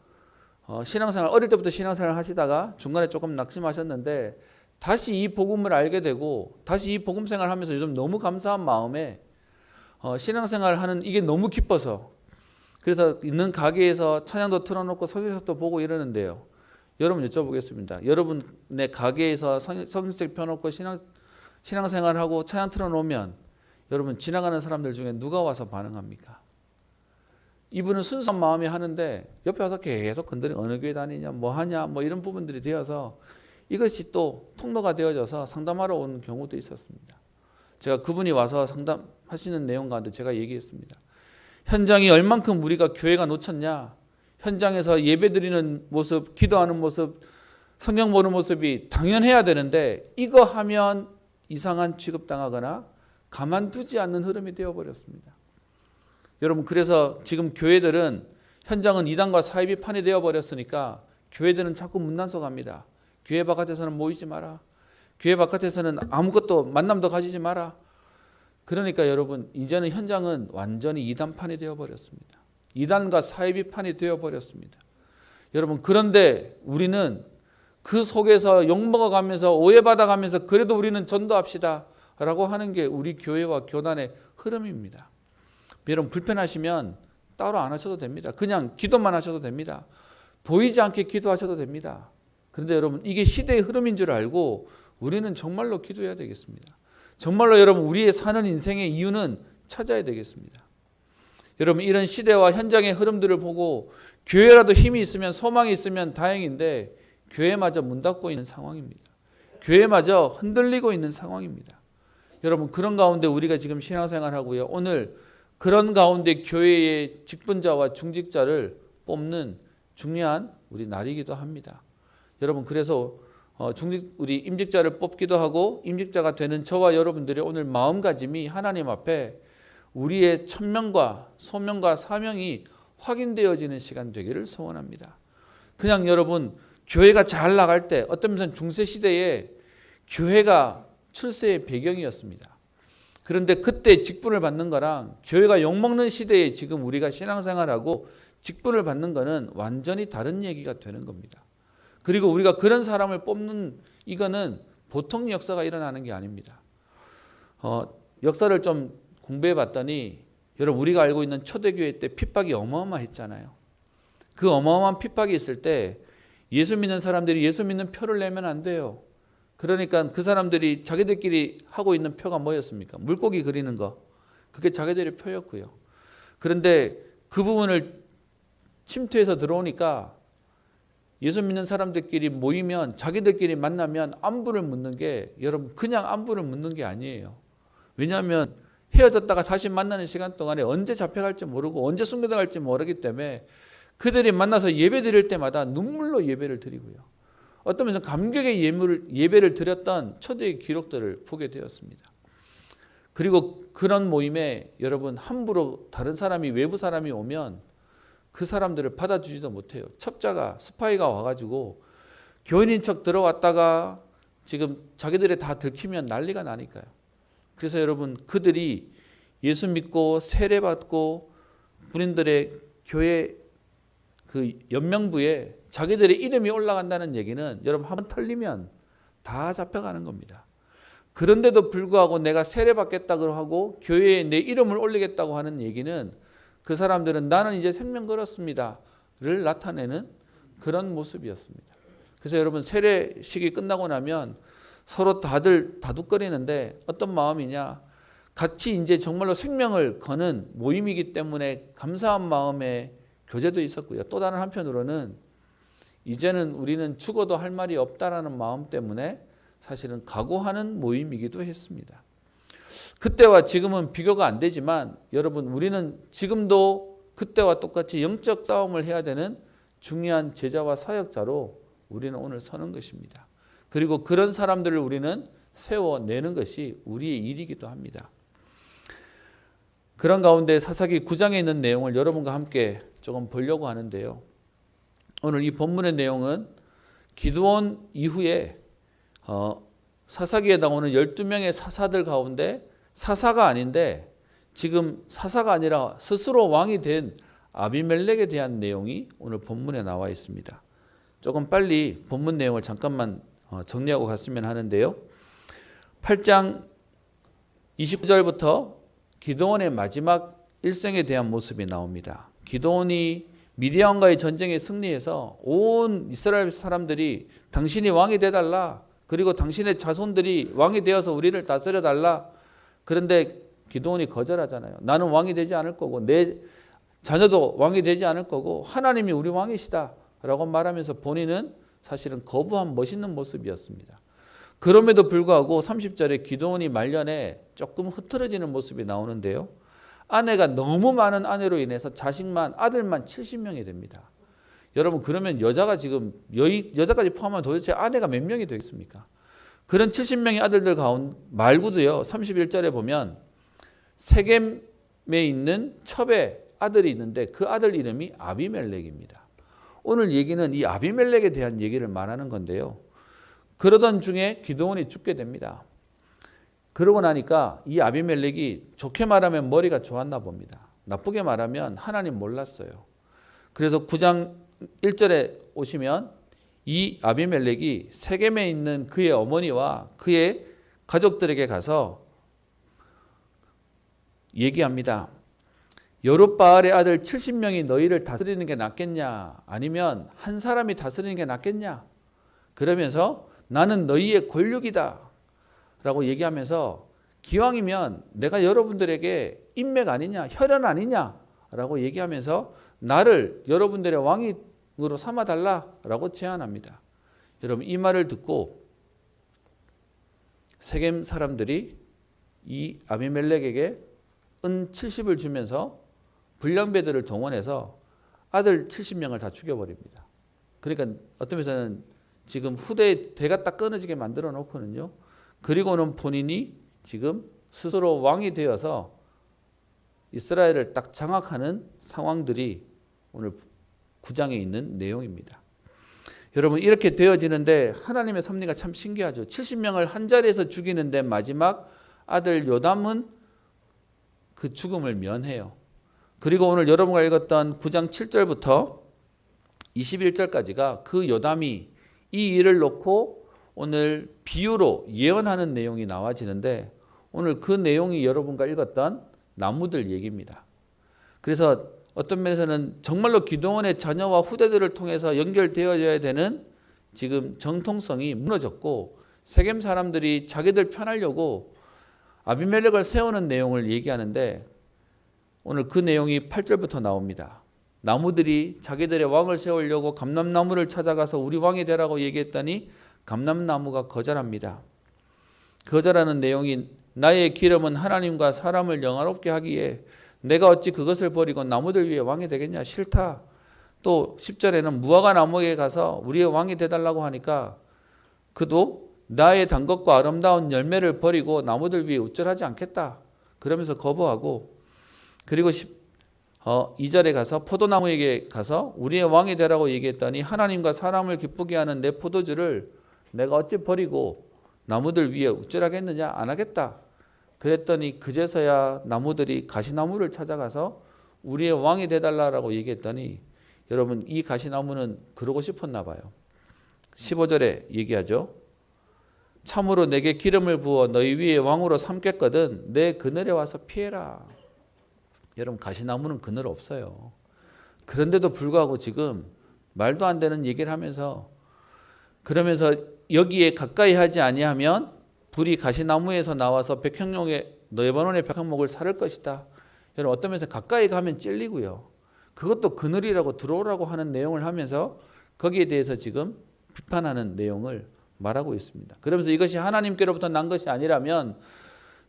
Speaker 5: 신앙생활 어릴 때부터 신앙생활을 하시다가 중간에 조금 낙심하셨는데 다시 이 복음을 알게 되고 다시 이 복음 생활을 하면서 요즘 너무 감사한 마음에 신앙생활을 하는 이게 너무 기뻐서 그래서 있는 가게에서 찬양도 틀어놓고 성경책도 보고 이러는데요. 여러분 여쭤보겠습니다. 여러분의 가게에서 성경책 펴놓고 신앙생활하고 찬양 틀어놓으면 여러분 지나가는 사람들 중에 누가 와서 반응합니까? 이분은 순수한 마음이 하는데 옆에 와서 계속 건드리는 어느 교회 다니냐 뭐 하냐 뭐 이런 부분들이 되어서 이것이 또 통로가 되어져서 상담하러 온 경우도 있었습니다. 제가 그분이 와서 상담하시는 내용 가운데 제가 얘기했습니다. 현장이 얼만큼 우리가 교회가 놓쳤냐. 현장에서 예배드리는 모습, 기도하는 모습, 성경 보는 모습이 당연해야 되는데 이거 하면 이상한 취급당하거나 가만두지 않는 흐름이 되어버렸습니다. 여러분 그래서 지금 교회들은 현장은 이단과 사이비 판이 되어버렸으니까 교회들은 자꾸 문단속 합니다. 교회 바깥에서는 모이지 마라. 교회 바깥에서는 아무것도 만남도 가지지 마라. 그러니까 여러분 이제는 현장은 완전히 이단판이 되어버렸습니다. 이단과 사이비판이 되어버렸습니다. 여러분 그런데 우리는 그 속에서 욕먹어가면서 오해받아가면서 그래도 우리는 전도합시다 라고 하는 게 우리 교회와 교단의 흐름입니다. 여러분 불편하시면 따로 안 하셔도 됩니다. 그냥 기도만 하셔도 됩니다. 보이지 않게 기도하셔도 됩니다. 그런데 여러분 이게 시대의 흐름인 줄 알고 우리는 정말로 기도해야 되겠습니다. 정말로 여러분 우리의 사는 인생의 이유는 찾아야 되겠습니다. 여러분 이런 시대와 현장의 흐름들을 보고 교회라도 힘이 있으면 소망이 있으면 다행인데 교회마저 문 닫고 있는 상황입니다. 교회마저 흔들리고 있는 상황입니다. 여러분 그런 가운데 우리가 지금 신앙생활하고요. 오늘 그런 가운데 교회의 직분자와 중직자를 뽑는 중요한 우리 날이기도 합니다. 여러분 그래서 우리 임직자를 뽑기도 하고 임직자가 되는 저와 여러분들의 오늘 마음가짐이 하나님 앞에 우리의 천명과 소명과 사명이 확인되어지는 시간 되기를 소원합니다. 그냥 여러분 교회가 잘 나갈 때 어떤 면에서는 중세시대에 교회가 출세의 배경이었습니다. 그런데 그때 직분을 받는 거랑 교회가 욕먹는 시대에 지금 우리가 신앙생활하고 직분을 받는 거는 완전히 다른 얘기가 되는 겁니다. 그리고 우리가 그런 사람을 뽑는 이거는 보통 역사가 일어나는 게 아닙니다. 역사를 좀 공부해 봤더니 여러분 우리가 알고 있는 초대교회 때 핍박이 어마어마했잖아요. 그 어마어마한 핍박이 있을 때 예수 믿는 사람들이 예수 믿는 표를 내면 안 돼요. 그러니까 그 사람들이 자기들끼리 하고 있는 표가 뭐였습니까? 물고기 그리는 거. 그게 자기들의 표였고요. 그런데 그 부분을 침투해서 들어오니까 예수 믿는 사람들끼리 모이면 자기들끼리 만나면 안부를 묻는 게 여러분 그냥 안부를 묻는 게 아니에요. 왜냐하면 헤어졌다가 다시 만나는 시간 동안에 언제 잡혀갈지 모르고 언제 숨겨나갈지 모르기 때문에 그들이 만나서 예배 드릴 때마다 눈물로 예배를 드리고요. 어떤 면에서 감격의 예배를 드렸던 초대의 기록들을 보게 되었습니다. 그리고 그런 모임에 여러분 함부로 다른 사람이 외부 사람이 오면 그 사람들을 받아주지도 못해요. 첩자가 스파이가 와가지고 교인인 척 들어왔다가 지금 자기들이 다 들키면 난리가 나니까요. 그래서 여러분 그들이 예수 믿고 세례받고 군인들의 교회 그 연명부에 자기들의 이름이 올라간다는 얘기는 여러분 한번 털리면 다 잡혀가는 겁니다. 그런데도 불구하고 내가 세례받겠다고 하고 교회에 내 이름을 올리겠다고 하는 얘기는 그 사람들은 나는 이제 생명 걸었습니다를 나타내는 그런 모습이었습니다. 그래서 여러분 세례식이 끝나고 나면 서로 다들 다독거리는데 어떤 마음이냐? 같이 이제 정말로 생명을 거는 모임이기 때문에 감사한 마음에 교제도 있었고요. 또 다른 한편으로는 이제는 우리는 죽어도 할 말이 없다라는 마음 때문에 사실은 각오하는 모임이기도 했습니다. 그때와 지금은 비교가 안 되지만 여러분, 우리는 지금도 그때와 똑같이 영적 싸움을 해야 되는 중요한 제자와 사역자로 우리는 오늘 서는 것입니다. 그리고 그런 사람들을 우리는 세워내는 것이 우리의 일이기도 합니다. 그런 가운데 사사기 9장에 있는 내용을 여러분과 함께 조금 보려고 하는데요. 오늘 이 본문의 내용은 기드온 이후에 사사기에 나오는 12명의 사사들 가운데 사사가 아닌데 지금 사사가 아니라 스스로 왕이 된 아비멜렉에 대한 내용이 오늘 본문에 나와 있습니다. 조금 빨리 본문 내용을 잠깐만 정리하고 갔으면 하는데요. 8장 29절부터 기드온의 마지막 일생에 대한 모습이 나옵니다. 기드온이 미디안과의 전쟁에 승리해서 온 이스라엘 사람들이 당신이 왕이 되달라, 그리고 당신의 자손들이 왕이 되어서 우리를 다스려 달라. 그런데 기드온이 거절하잖아요. 나는 왕이 되지 않을 거고 내 자녀도 왕이 되지 않을 거고 하나님이 우리 왕이시다 라고 말하면서 본인은 사실은 거부한 멋있는 모습이었습니다. 그럼에도 불구하고 30절에 기드온이 말년에 조금 흐트러지는 모습이 나오는데요. 아내가 너무 많은 아내로 인해서 자식만, 아들만 70명이 됩니다. 여러분, 그러면 여자가 지금 여자까지 포함하면 도대체 아내가 몇 명이 되겠습니까? 그런 70명의 아들들 가운데 말고도요, 31절에 보면 세겜에 있는 첩의 아들이 있는데 그 아들 이름이 아비멜렉입니다. 오늘 얘기는 이 아비멜렉에 대한 얘기를 말하는 건데요. 그러던 중에 기드온이 죽게 됩니다. 그러고 나니까 이 아비멜렉이 좋게 말하면 머리가 좋았나 봅니다. 나쁘게 말하면 하나님 몰랐어요. 그래서 9장 1절에 오시면 이 아비멜렉이 세겜에 있는 그의 어머니와 그의 가족들에게 가서 얘기합니다. 여룻바알의 아들 70명이 너희를 다스리는 게 낫겠냐? 아니면 한 사람이 다스리는 게 낫겠냐? 그러면서 나는 너희의 권력이다 라고 얘기하면서 기왕이면 내가 여러분들에게 인맥 아니냐, 혈연 아니냐 라고 얘기하면서 나를 여러분들의 왕으로 삼아달라 라고 제안합니다. 여러분, 이 말을 듣고 세겜 사람들이 이 아비멜렉에게 은 70을 주면서 불량배들을 동원해서 아들 70명을 다 죽여버립니다. 그러니까 어떤 면에서는 지금 후대에 대가 딱 끊어지게 만들어 놓고는요. 그리고는 본인이 지금 스스로 왕이 되어서 이스라엘을 딱 장악하는 상황들이 오늘 9장에 있는 내용입니다. 여러분, 이렇게 되어지는데 하나님의 섭리가 참 신기하죠. 70명을 한 자리에서 죽이는데 마지막 아들 요담은 그 죽음을 면해요. 그리고 오늘 여러분가 읽었던 9장 7절부터 21절까지가 그 요담이 이 일을 놓고 오늘 비유로 예언하는 내용이 나와지는데 오늘 그 내용이 여러분가 읽었던 나무들 얘기입니다. 그래서 어떤 면에서는 정말로 기드온의 자녀와 후대들을 통해서 연결되어져야 되는 지금 정통성이 무너졌고 세겜 사람들이 자기들 편하려고 아비멜렉을 세우는 내용을 얘기하는데 오늘 그 내용이 8절부터 나옵니다. 나무들이 자기들의 왕을 세우려고 감람나무를 찾아가서 우리 왕이 되라고 얘기했더니 감람나무가 거절합니다. 거절하는 내용이 나의 기름은 하나님과 사람을 영화롭게 하기에 내가 어찌 그것을 버리고 나무들 위에 왕이 되겠냐, 싫다. 또 10절에는 무화과 나무에 가서 우리의 왕이 되달라고 하니까 그도 나의 단 것과 아름다운 열매를 버리고 나무들 위에 우쭐하지 않겠다. 그러면서 거부하고 그리고 2절에 가서 포도나무에게 가서 우리의 왕이 되라고 얘기했더니 하나님과 사람을 기쁘게 하는 내 포도주를 내가 어찌 버리고 나무들 위에 우쭐하겠느냐, 안 하겠다. 그랬더니 그제서야 나무들이 가시나무를 찾아가서 우리의 왕이 되달라고 얘기했더니 여러분, 이 가시나무는 그러고 싶었나 봐요. 15절에 얘기하죠. 참으로 내게 기름을 부어 너희 위에 왕으로 삼겠거든 내 그늘에 와서 피해라. 여러분, 가시나무는 그늘 없어요. 그런데도 불구하고 지금 말도 안 되는 얘기를 하면서 그러면서 여기에 가까이 하지 아니하면 불이 가시나무에서 나와서 백향목의 레바논의 백향목을 사를 것이다. 여러분, 어떤 면에서 가까이 가면 찔리고요. 그것도 그늘이라고 들어오라고 하는 내용을 하면서 거기에 대해서 지금 비판하는 내용을 말하고 있습니다. 그러면서 이것이 하나님께로부터 난 것이 아니라면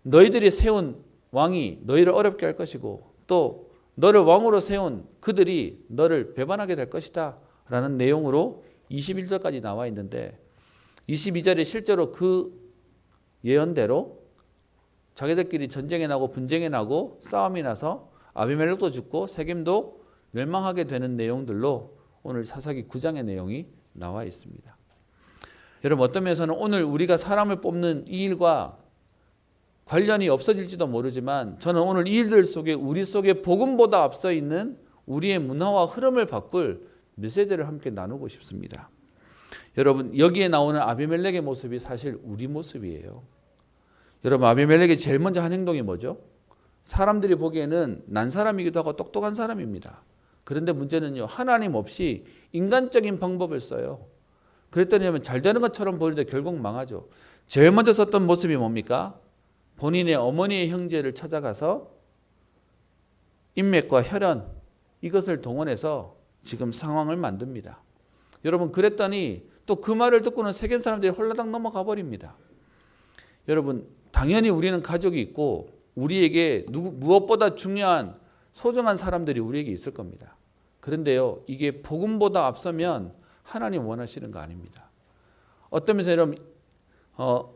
Speaker 5: 너희들이 세운 왕이 너희를 어렵게 할 것이고 또 너를 왕으로 세운 그들이 너를 배반하게 될 것이다 라는 내용으로 21절까지 나와 있는데 22절에 실제로 그 예언대로 자기들끼리 전쟁이 나고 분쟁이 나고 싸움이 나서 아비멜렉도 죽고 세겜도 멸망하게 되는 내용들로 오늘 사사기 9장의 내용이 나와 있습니다. 여러분 어떤 면에서는 오늘 우리가 사람을 뽑는 이 일과 관련이 없어질지도 모르지만 저는 오늘 이 일들 속에 우리 속에 복음보다 앞서 있는 우리의 문화와 흐름을 바꿀 메시지를 함께 나누고 싶습니다. 여러분 여기에 나오는 아비멜렉의 모습이 사실 우리 모습이에요. 여러분 아비멜렉이 제일 먼저 한 행동이 뭐죠? 사람들이 보기에는 난 사람이기도 하고 똑똑한 사람입니다. 그런데 문제는요 하나님 없이 인간적인 방법을 써요. 그랬더니 잘 되는 것처럼 보이는데 결국 망하죠. 제일 먼저 썼던 모습이 뭡니까? 본인의 어머니의 형제를 찾아가서 인맥과 혈연 이것을 동원해서 지금 상황을 만듭니다. 여러분 그랬더니 또 그 말을 듣고는 세겜 사람들이 홀라당 넘어가 버립니다. 여러분 당연히 우리는 가족이 있고 우리에게 무엇보다 중요한 소중한 사람들이 우리에게 있을 겁니다. 그런데요 이게 복음보다 앞서면 하나님 원하시는 거 아닙니다. 어떤 면에서 여러분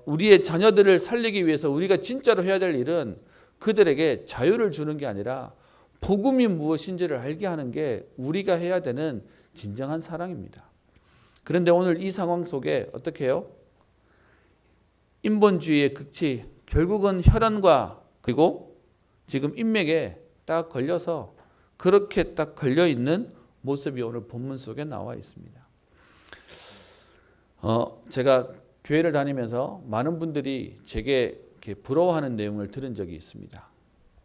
Speaker 5: 우리의 자녀들을 살리기 위해서 우리가 진짜로 해야 될 일은 그들에게 자유를 주는 게 아니라 복음이 무엇인지를 알게 하는 게 우리가 해야 되는 진정한 사랑입니다. 그런데 오늘 이 상황 속에 어떻게 해요? 인본주의의 극치 결국은 혈연과 그리고 지금 인맥에 딱 걸려서 그렇게 딱 걸려있는 모습이 오늘 본문 속에 나와 있습니다. 제가 교회를 다니면서 많은 분들이 제게 이렇게 부러워하는 내용을 들은 적이 있습니다.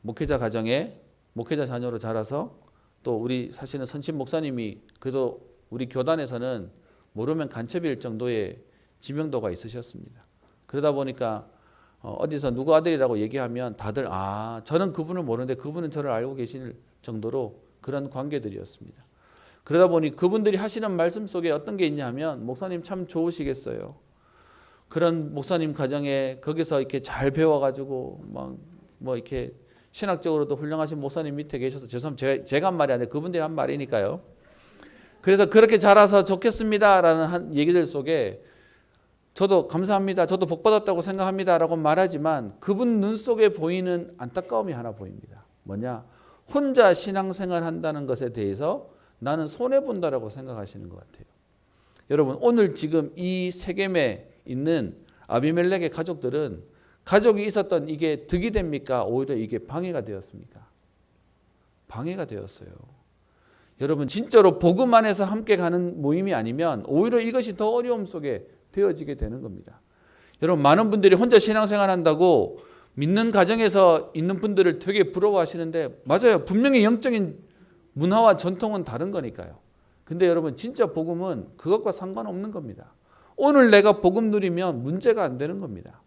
Speaker 5: 목회자 가정에 목회자 자녀로 자라서 또 우리 사실은 선친 목사님이 그래도 우리 교단에서는 모르면 간첩일 정도의 지명도가 있으셨습니다. 그러다 보니까 어디서 누구 아들이라고 얘기하면 다들 저는 그분을 모르는데 그분은 저를 알고 계실 정도로 그런 관계들이었습니다. 그러다 보니 그분들이 하시는 말씀 속에 어떤 게 있냐 하면 목사님 참 좋으시겠어요. 그런 목사님 가정에 거기서 이렇게 잘 배워가지고 뭐 이렇게 신학적으로도 훌륭하신 목사님 밑에 계셔서 죄송합니다. 제가 한 말이 아니라 그분들이 한 말이니까요. 그래서 그렇게 자라서 좋겠습니다라는 얘기들 속에 저도 감사합니다. 저도 복 받았다고 생각합니다라고 말하지만 그분 눈 속에 보이는 안타까움이 하나 보입니다. 뭐냐? 혼자 신앙생활 한다는 것에 대해서 나는 손해 본다라고 생각하시는 것 같아요. 여러분 오늘 지금 이 세겜에 있는 아비멜렉의 가족들은 가족이 있었던 이게 득이 됩니까? 오히려 이게 방해가 되었습니까? 방해가 되었어요. 여러분 진짜로 복음 안에서 함께 가는 모임이 아니면 오히려 이것이 더 어려움 속에 되어지게 되는 겁니다. 여러분 많은 분들이 혼자 신앙생활 한다고 믿는 가정에서 있는 분들을 되게 부러워하시는데 맞아요. 분명히 영적인 문화와 전통은 다른 거니까요. 근데 여러분 진짜 복음은 그것과 상관없는 겁니다. 오늘 내가 복음 누리면 문제가 안 되는 겁니다.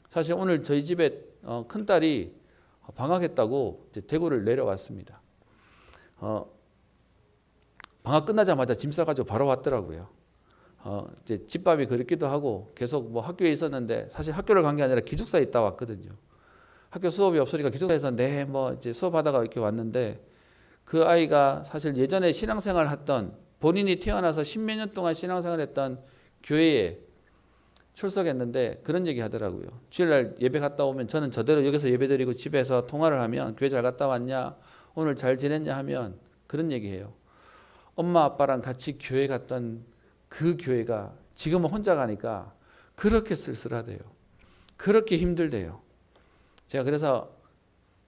Speaker 5: 사실 오늘 저희 집에 큰딸이 방학했다고 이제 대구를 내려왔습니다. 방학 끝나자마자 짐 싸가지고 바로 왔더라고요. 이제 집밥이 그립기도 하고 계속 뭐 학교에 있었는데 사실 학교를 간 게 아니라 기숙사에 있다 왔거든요. 학교 수업이 없으니까 기숙사에서 뭐 이제 수업하다가 이렇게 왔는데 그 아이가 사실 예전에 신앙생활 했던 본인이 태어나서 십몇 년 동안 신앙생활 했던 교회에 출석했는데 그런 얘기 하더라고요. 주일날 예배 갔다 오면 저는 저대로 여기서 예배드리고 집에서 통화를 하면 교회 잘 갔다 왔냐 오늘 잘 지냈냐 하면 그런 얘기해요. 엄마 아빠랑 같이 교회 갔던 그 교회가 지금은 혼자 가니까 그렇게 쓸쓸하대요. 그렇게 힘들대요. 제가 그래서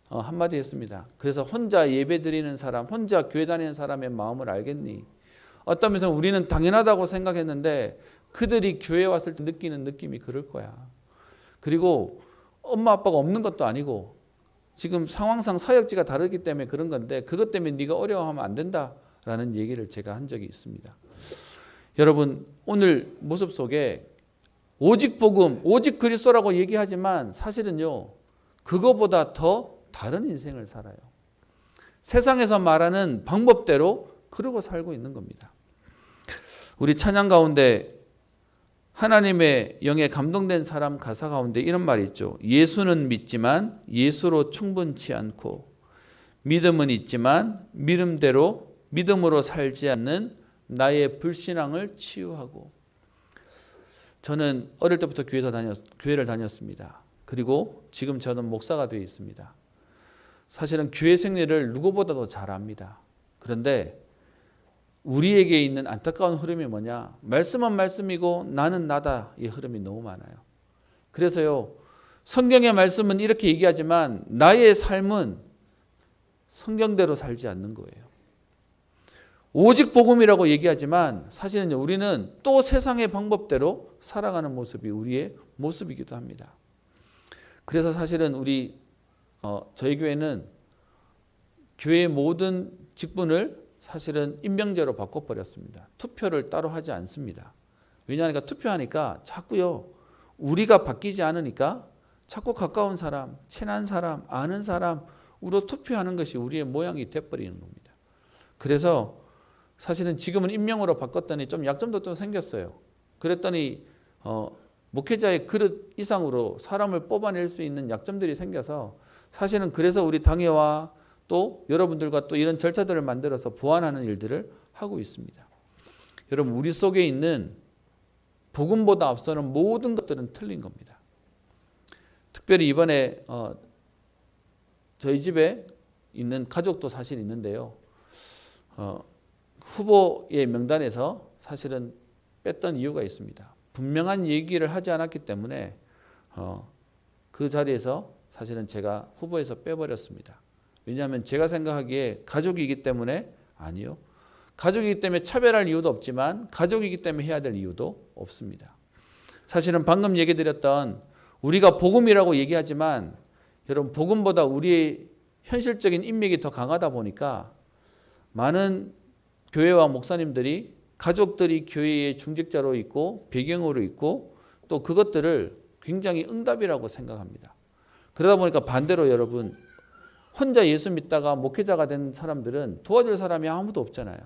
Speaker 5: 한마디 했습니다. 그래서 혼자 예배 드리는 사람, 혼자 교회 다니는 사람의 마음을 알겠니? 어떤 면에서 우리는 당연하다고 생각했는데 그들이 교회에 왔을 때 느끼는 느낌이 그럴 거야. 그리고 엄마 아빠가 없는 것도 아니고 지금 상황상 사역지가 다르기 때문에 그런 건데 그것 때문에 네가 어려워하면 안 된다라는 얘기를 제가 한 적이 있습니다. 여러분 오늘 모습 속에 오직 복음, 오직 그리스도라고 얘기하지만 사실은요 그거보다 더 다른 인생을 살아요. 세상에서 말하는 방법대로 그러고 살고 있는 겁니다. 우리 찬양 가운데 하나님의 영에 감동된 사람 가사 가운데 이런 말이 있죠. 예수는 믿지만 예수로 충분치 않고, 믿음은 있지만 믿음으로 살지 않는 나의 불신앙을 치유하고. 저는 어릴 때부터 교회를 다녔습니다. 그리고 지금 저는 목사가 되어 있습니다. 사실은 교회 생리를 누구보다도 잘 압니다. 그런데 우리에게 있는 안타까운 흐름이 뭐냐? 말씀은 말씀이고 나는 나다. 이 흐름이 너무 많아요. 그래서요, 성경의 말씀은 이렇게 얘기하지만 나의 삶은 성경대로 살지 않는 거예요. 오직 복음이라고 얘기하지만 사실은 우리는 또 세상의 방법대로 살아가는 모습이 우리의 모습이기도 합니다. 그래서 사실은 저희 교회는 교회의 모든 직분을 사실은 임명제로 바꿔버렸습니다. 투표를 따로 하지 않습니다. 왜냐하니까 투표하니까 자꾸요, 우리가 바뀌지 않으니까 자꾸 가까운 사람, 친한 사람, 아는 사람으로 투표하는 것이 우리의 모양이 돼버리는 겁니다. 그래서 사실은 지금은 임명으로 바꿨더니 좀 약점도 좀 생겼어요. 그랬더니 목회자의 그릇 이상으로 사람을 뽑아낼 수 있는 약점들이 생겨서 사실은 그래서 우리 당회와 또 여러분들과 또 이런 절차들을 만들어서 보완하는 일들을 하고 있습니다. 여러분, 우리 속에 있는 복음보다 앞서는 모든 것들은 틀린 겁니다. 특별히 이번에 저희 집에 있는 가족도 사실 있는데요. 후보의 명단에서 사실은 뺐던 이유가 있습니다. 분명한 얘기를 하지 않았기 때문에 그 자리에서 사실은 제가 후보에서 빼버렸습니다. 왜냐하면 제가 생각하기에 가족이기 때문에 아니요. 가족이기 때문에 차별할 이유도 없지만 가족이기 때문에 해야 될 이유도 없습니다. 사실은 방금 얘기 드렸던 우리가 복음이라고 얘기하지만 여러분, 복음보다 우리의 현실적인 인맥이 더 강하다 보니까 많은 교회와 목사님들이 가족들이 교회의 중직자로 있고 배경으로 있고 또 그것들을 굉장히 응답이라고 생각합니다. 그러다 보니까 반대로 여러분, 혼자 예수 믿다가 목회자가 된 사람들은 도와줄 사람이 아무도 없잖아요.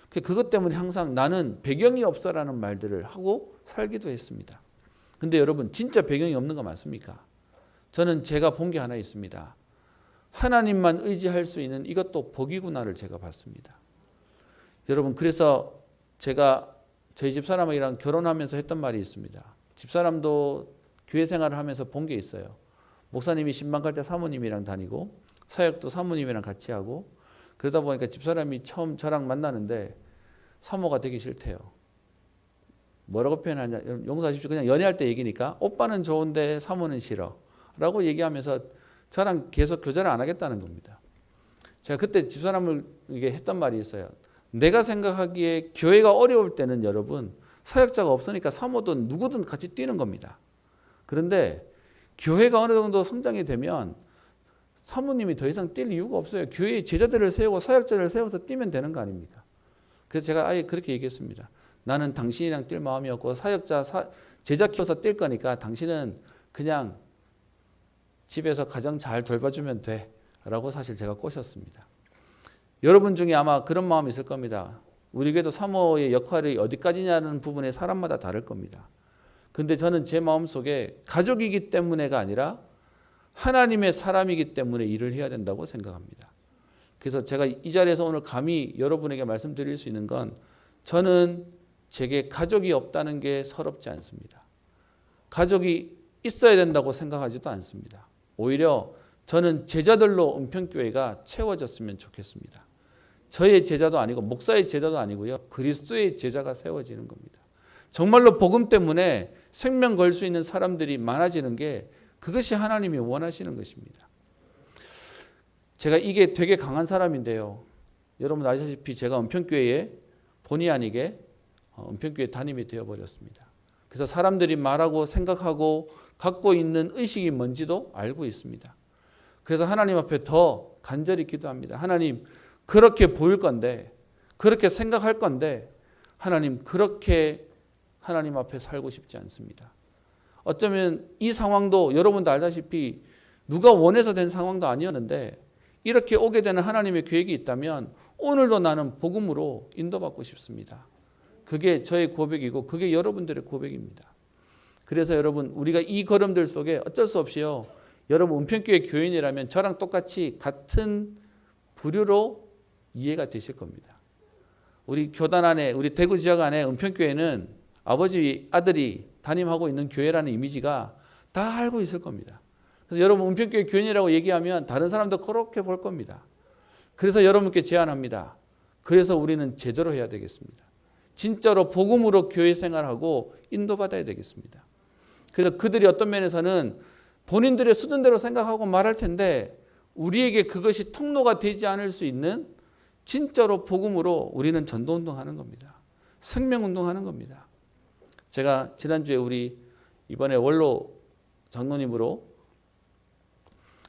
Speaker 5: 그것 때문에 항상 나는 배경이 없어라는 말들을 하고 살기도 했습니다. 근데 여러분, 진짜 배경이 없는 거 맞습니까? 저는 제가 본 게 하나 있습니다. 하나님만 의지할 수 있는 이것도 복이구나를 제가 봤습니다. 여러분, 그래서 제가 저희 집사람이랑 결혼하면서 했던 말이 있습니다. 집사람도 교회 생활을 하면서 본 게 있어요. 목사님이 신방 갈 때 사모님이랑 다니고 사역도 사모님이랑 같이 하고, 그러다 보니까 집사람이 처음 저랑 만나는데 사모가 되기 싫대요. 뭐라고 표현하냐, 용서하십시오. 그냥 연애할 때 얘기니까 오빠는 좋은데 사모는 싫어 라고 얘기하면서 저랑 계속 교제를 안 하겠다는 겁니다. 제가 그때 집사람을 이게 했던 말이 있어요. 내가 생각하기에 교회가 어려울 때는 여러분, 사역자가 없으니까 사모든 누구든 같이 뛰는 겁니다. 그런데 교회가 어느 정도 성장이 되면 사모님이 더 이상 뛸 이유가 없어요. 교회에 제자들을 세우고 사역자를 세워서 뛰면 되는 거 아닙니까? 그래서 제가 아예 그렇게 얘기했습니다. 나는 당신이랑 뛸 마음이 없고 제자 키워서 뛸 거니까 당신은 그냥 집에서 가정 잘 돌봐주면 돼 라고 사실 제가 꼬셨습니다. 여러분 중에 아마 그런 마음이 있을 겁니다. 우리 교회도 사모의 역할이 어디까지냐는 부분에 사람마다 다를 겁니다. 근데 저는 제 마음속에 가족이기 때문에가 아니라 하나님의 사람이기 때문에 일을 해야 된다고 생각합니다. 그래서 제가 이 자리에서 오늘 감히 여러분에게 말씀드릴 수 있는 건, 저는 제게 가족이 없다는 게 서럽지 않습니다. 가족이 있어야 된다고 생각하지도 않습니다. 오히려 저는 제자들로 은평교회가 채워졌으면 좋겠습니다. 저의 제자도 아니고 목사의 제자도 아니고요, 그리스도의 제자가 세워지는 겁니다. 정말로 복음 때문에 생명 걸 수 있는 사람들이 많아지는 게, 그것이 하나님이 원하시는 것입니다. 제가 이게 되게 강한 사람인데요, 여러분 아시다시피 제가 은평교회에 본의 아니게 은평교회 담임이 되어버렸습니다. 그래서 사람들이 말하고 생각하고 갖고 있는 의식이 뭔지도 알고 있습니다. 그래서 하나님 앞에 더 간절히 기도합니다. 하나님, 그렇게 보일 건데, 그렇게 생각할 건데, 하나님, 그렇게 하나님 앞에 살고 싶지 않습니다. 어쩌면 이 상황도 여러분도 알다시피 누가 원해서 된 상황도 아니었는데, 이렇게 오게 되는 하나님의 계획이 있다면 오늘도 나는 복음으로 인도받고 싶습니다. 그게 저의 고백이고 그게 여러분들의 고백입니다. 그래서 여러분 우리가 이 걸음들 속에 어쩔 수 없이요. 여러분 은평교회 교인이라면 저랑 똑같이 같은 부류로 이해가 되실 겁니다. 우리 교단 안에 우리 대구 지역 안에 은평교회는 아버지 아들이 담임하고 있는 교회라는 이미지가 다 알고 있을 겁니다. 그래서 여러분 은평교회 교인이라고 얘기하면 다른 사람도 그렇게 볼 겁니다. 그래서 여러분께 제안합니다. 그래서 우리는 제대로 해야 되겠습니다. 진짜로 복음으로 교회 생활하고 인도받아야 되겠습니다. 그래서 그들이 어떤 면에서는 본인들의 수준대로 생각하고 말할 텐데 우리에게 그것이 통로가 되지 않을 수 있는 진짜로 복음으로 우리는 전도운동하는 겁니다. 생명운동하는 겁니다. 제가 지난주에 우리 이번에 원로 장로님으로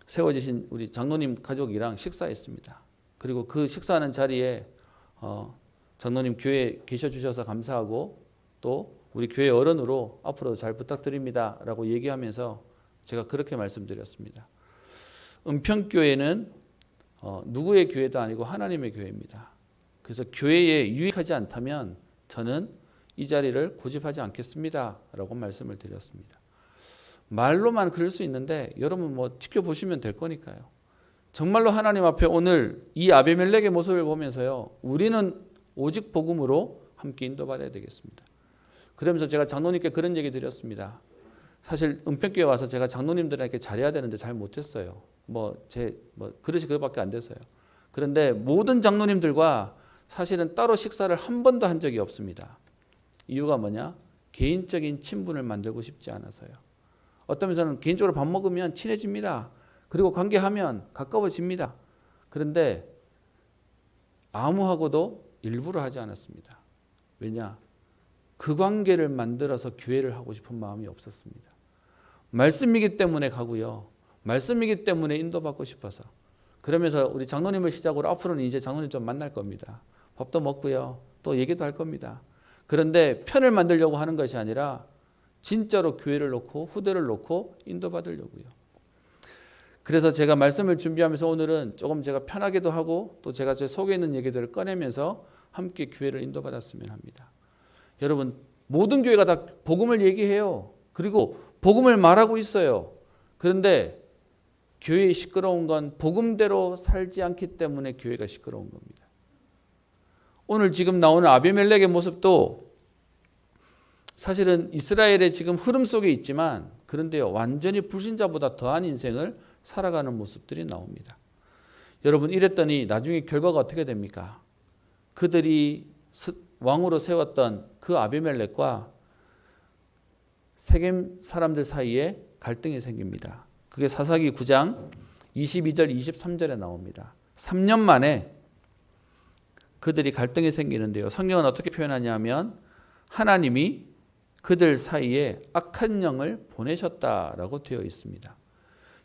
Speaker 5: 세워지신 우리 장로님 가족이랑 식사했습니다. 그리고 그 식사하는 자리에 장로님 교회에 계셔주셔서 감사하고 또 우리 교회 어른으로 앞으로도 잘 부탁드립니다 라고 얘기하면서 제가 그렇게 말씀드렸습니다. 은평교회는 누구의 교회도 아니고 하나님의 교회입니다. 그래서 교회에 유익하지 않다면 저는 이 자리를 고집하지 않겠습니다 라고 말씀을 드렸습니다. 말로만 그럴 수 있는데 여러분 뭐 지켜보시면 될 거니까요. 정말로 하나님 앞에 오늘 이 아비멜렉의 모습을 보면서요. 우리는 오직 복음으로 함께 인도받아야 되겠습니다. 그러면서 제가 장로님께 그런 얘기 드렸습니다. 사실 은평교회 와서 제가 장로님들에게 잘해야 되는데 잘 못했어요. 그릇이 그것밖에 안 됐어요. 그런데 모든 장로님들과 사실은 따로 식사를 한 번도 한 적이 없습니다. 이유가 뭐냐? 개인적인 친분을 만들고 싶지 않아서요. 어떤 면에서는 개인적으로 밥 먹으면 친해집니다. 그리고 관계하면 가까워집니다. 그런데 아무하고도 일부러 하지 않았습니다. 왜냐? 그 관계를 만들어서 교회를 하고 싶은 마음이 없었습니다. 말씀이기 때문에 가고요. 말씀이기 때문에 인도받고 싶어서. 그러면서 우리 장로님을 시작으로 앞으로는 이제 장로님 좀 만날 겁니다. 밥도 먹고요. 또 얘기도 할 겁니다. 그런데 편을 만들려고 하는 것이 아니라 진짜로 교회를 놓고 후대를 놓고 인도받으려고요. 그래서 제가 말씀을 준비하면서 오늘은 조금 제가 편하게도 하고 또 제가 제 속에 있는 얘기들을 꺼내면서 함께 교회를 인도받았으면 합니다. 여러분 모든 교회가 다 복음을 얘기해요. 그리고 복음을 말하고 있어요. 그런데 교회의 시끄러운 건 복음대로 살지 않기 때문에 교회가 시끄러운 겁니다. 오늘 지금 나오는 아비멜렉의 모습도 사실은 이스라엘의 지금 흐름 속에 있지만 그런데요. 완전히 불신자보다 더한 인생을 살아가는 모습들이 나옵니다. 여러분 이랬더니 나중에 결과가 어떻게 됩니까? 그들이 왕으로 세웠던 그 아비멜렉과 세겜 사람들 사이에 갈등이 생깁니다. 그게 사사기 9장 22절 23절에 나옵니다. 3년 만에 그들이 갈등이 생기는데요. 성경은 어떻게 표현하냐면 하나님이 그들 사이에 악한 영을 보내셨다라고 되어 있습니다.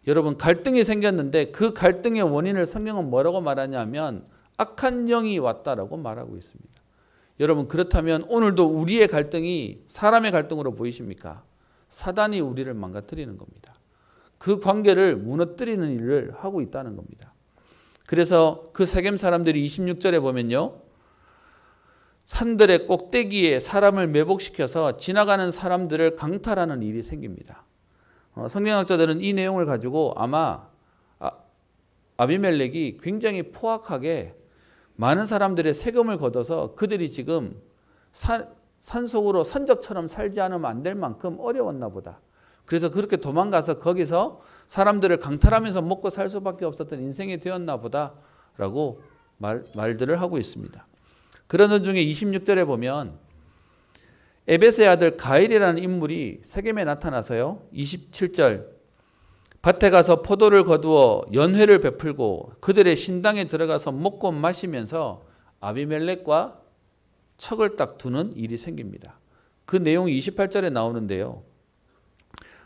Speaker 5: 여러분 갈등이 생겼는데 그 갈등의 원인을 성경은 뭐라고 말하냐면 악한 영이 왔다라고 말하고 있습니다. 여러분 그렇다면 오늘도 우리의 갈등이 사람의 갈등으로 보이십니까? 사단이 우리를 망가뜨리는 겁니다. 그 관계를 무너뜨리는 일을 하고 있다는 겁니다. 그래서 그 세겜 사람들이 26절에 보면요. 산들의 꼭대기에 사람을 매복시켜서 지나가는 사람들을 강탈하는 일이 생깁니다. 성경학자들은 이 내용을 가지고 아마 아비멜렉이 굉장히 포악하게 많은 사람들의 세금을 걷어서 그들이 지금 산속으로 선적처럼 살지 않으면 안 될 만큼 어려웠나 보다. 그래서 그렇게 도망가서 거기서 사람들을 강탈하면서 먹고 살 수밖에 없었던 인생이 되었나 보다라고 말들을 하고 있습니다. 그러는 중에 26절에 보면 에벳의 아들 가일이라는 인물이 세겜에 나타나서요. 27절 밭에 가서 포도를 거두어 연회를 베풀고 그들의 신당에 들어가서 먹고 마시면서 아비멜렉과 척을 딱 두는 일이 생깁니다. 그 내용이 28절에 나오는데요.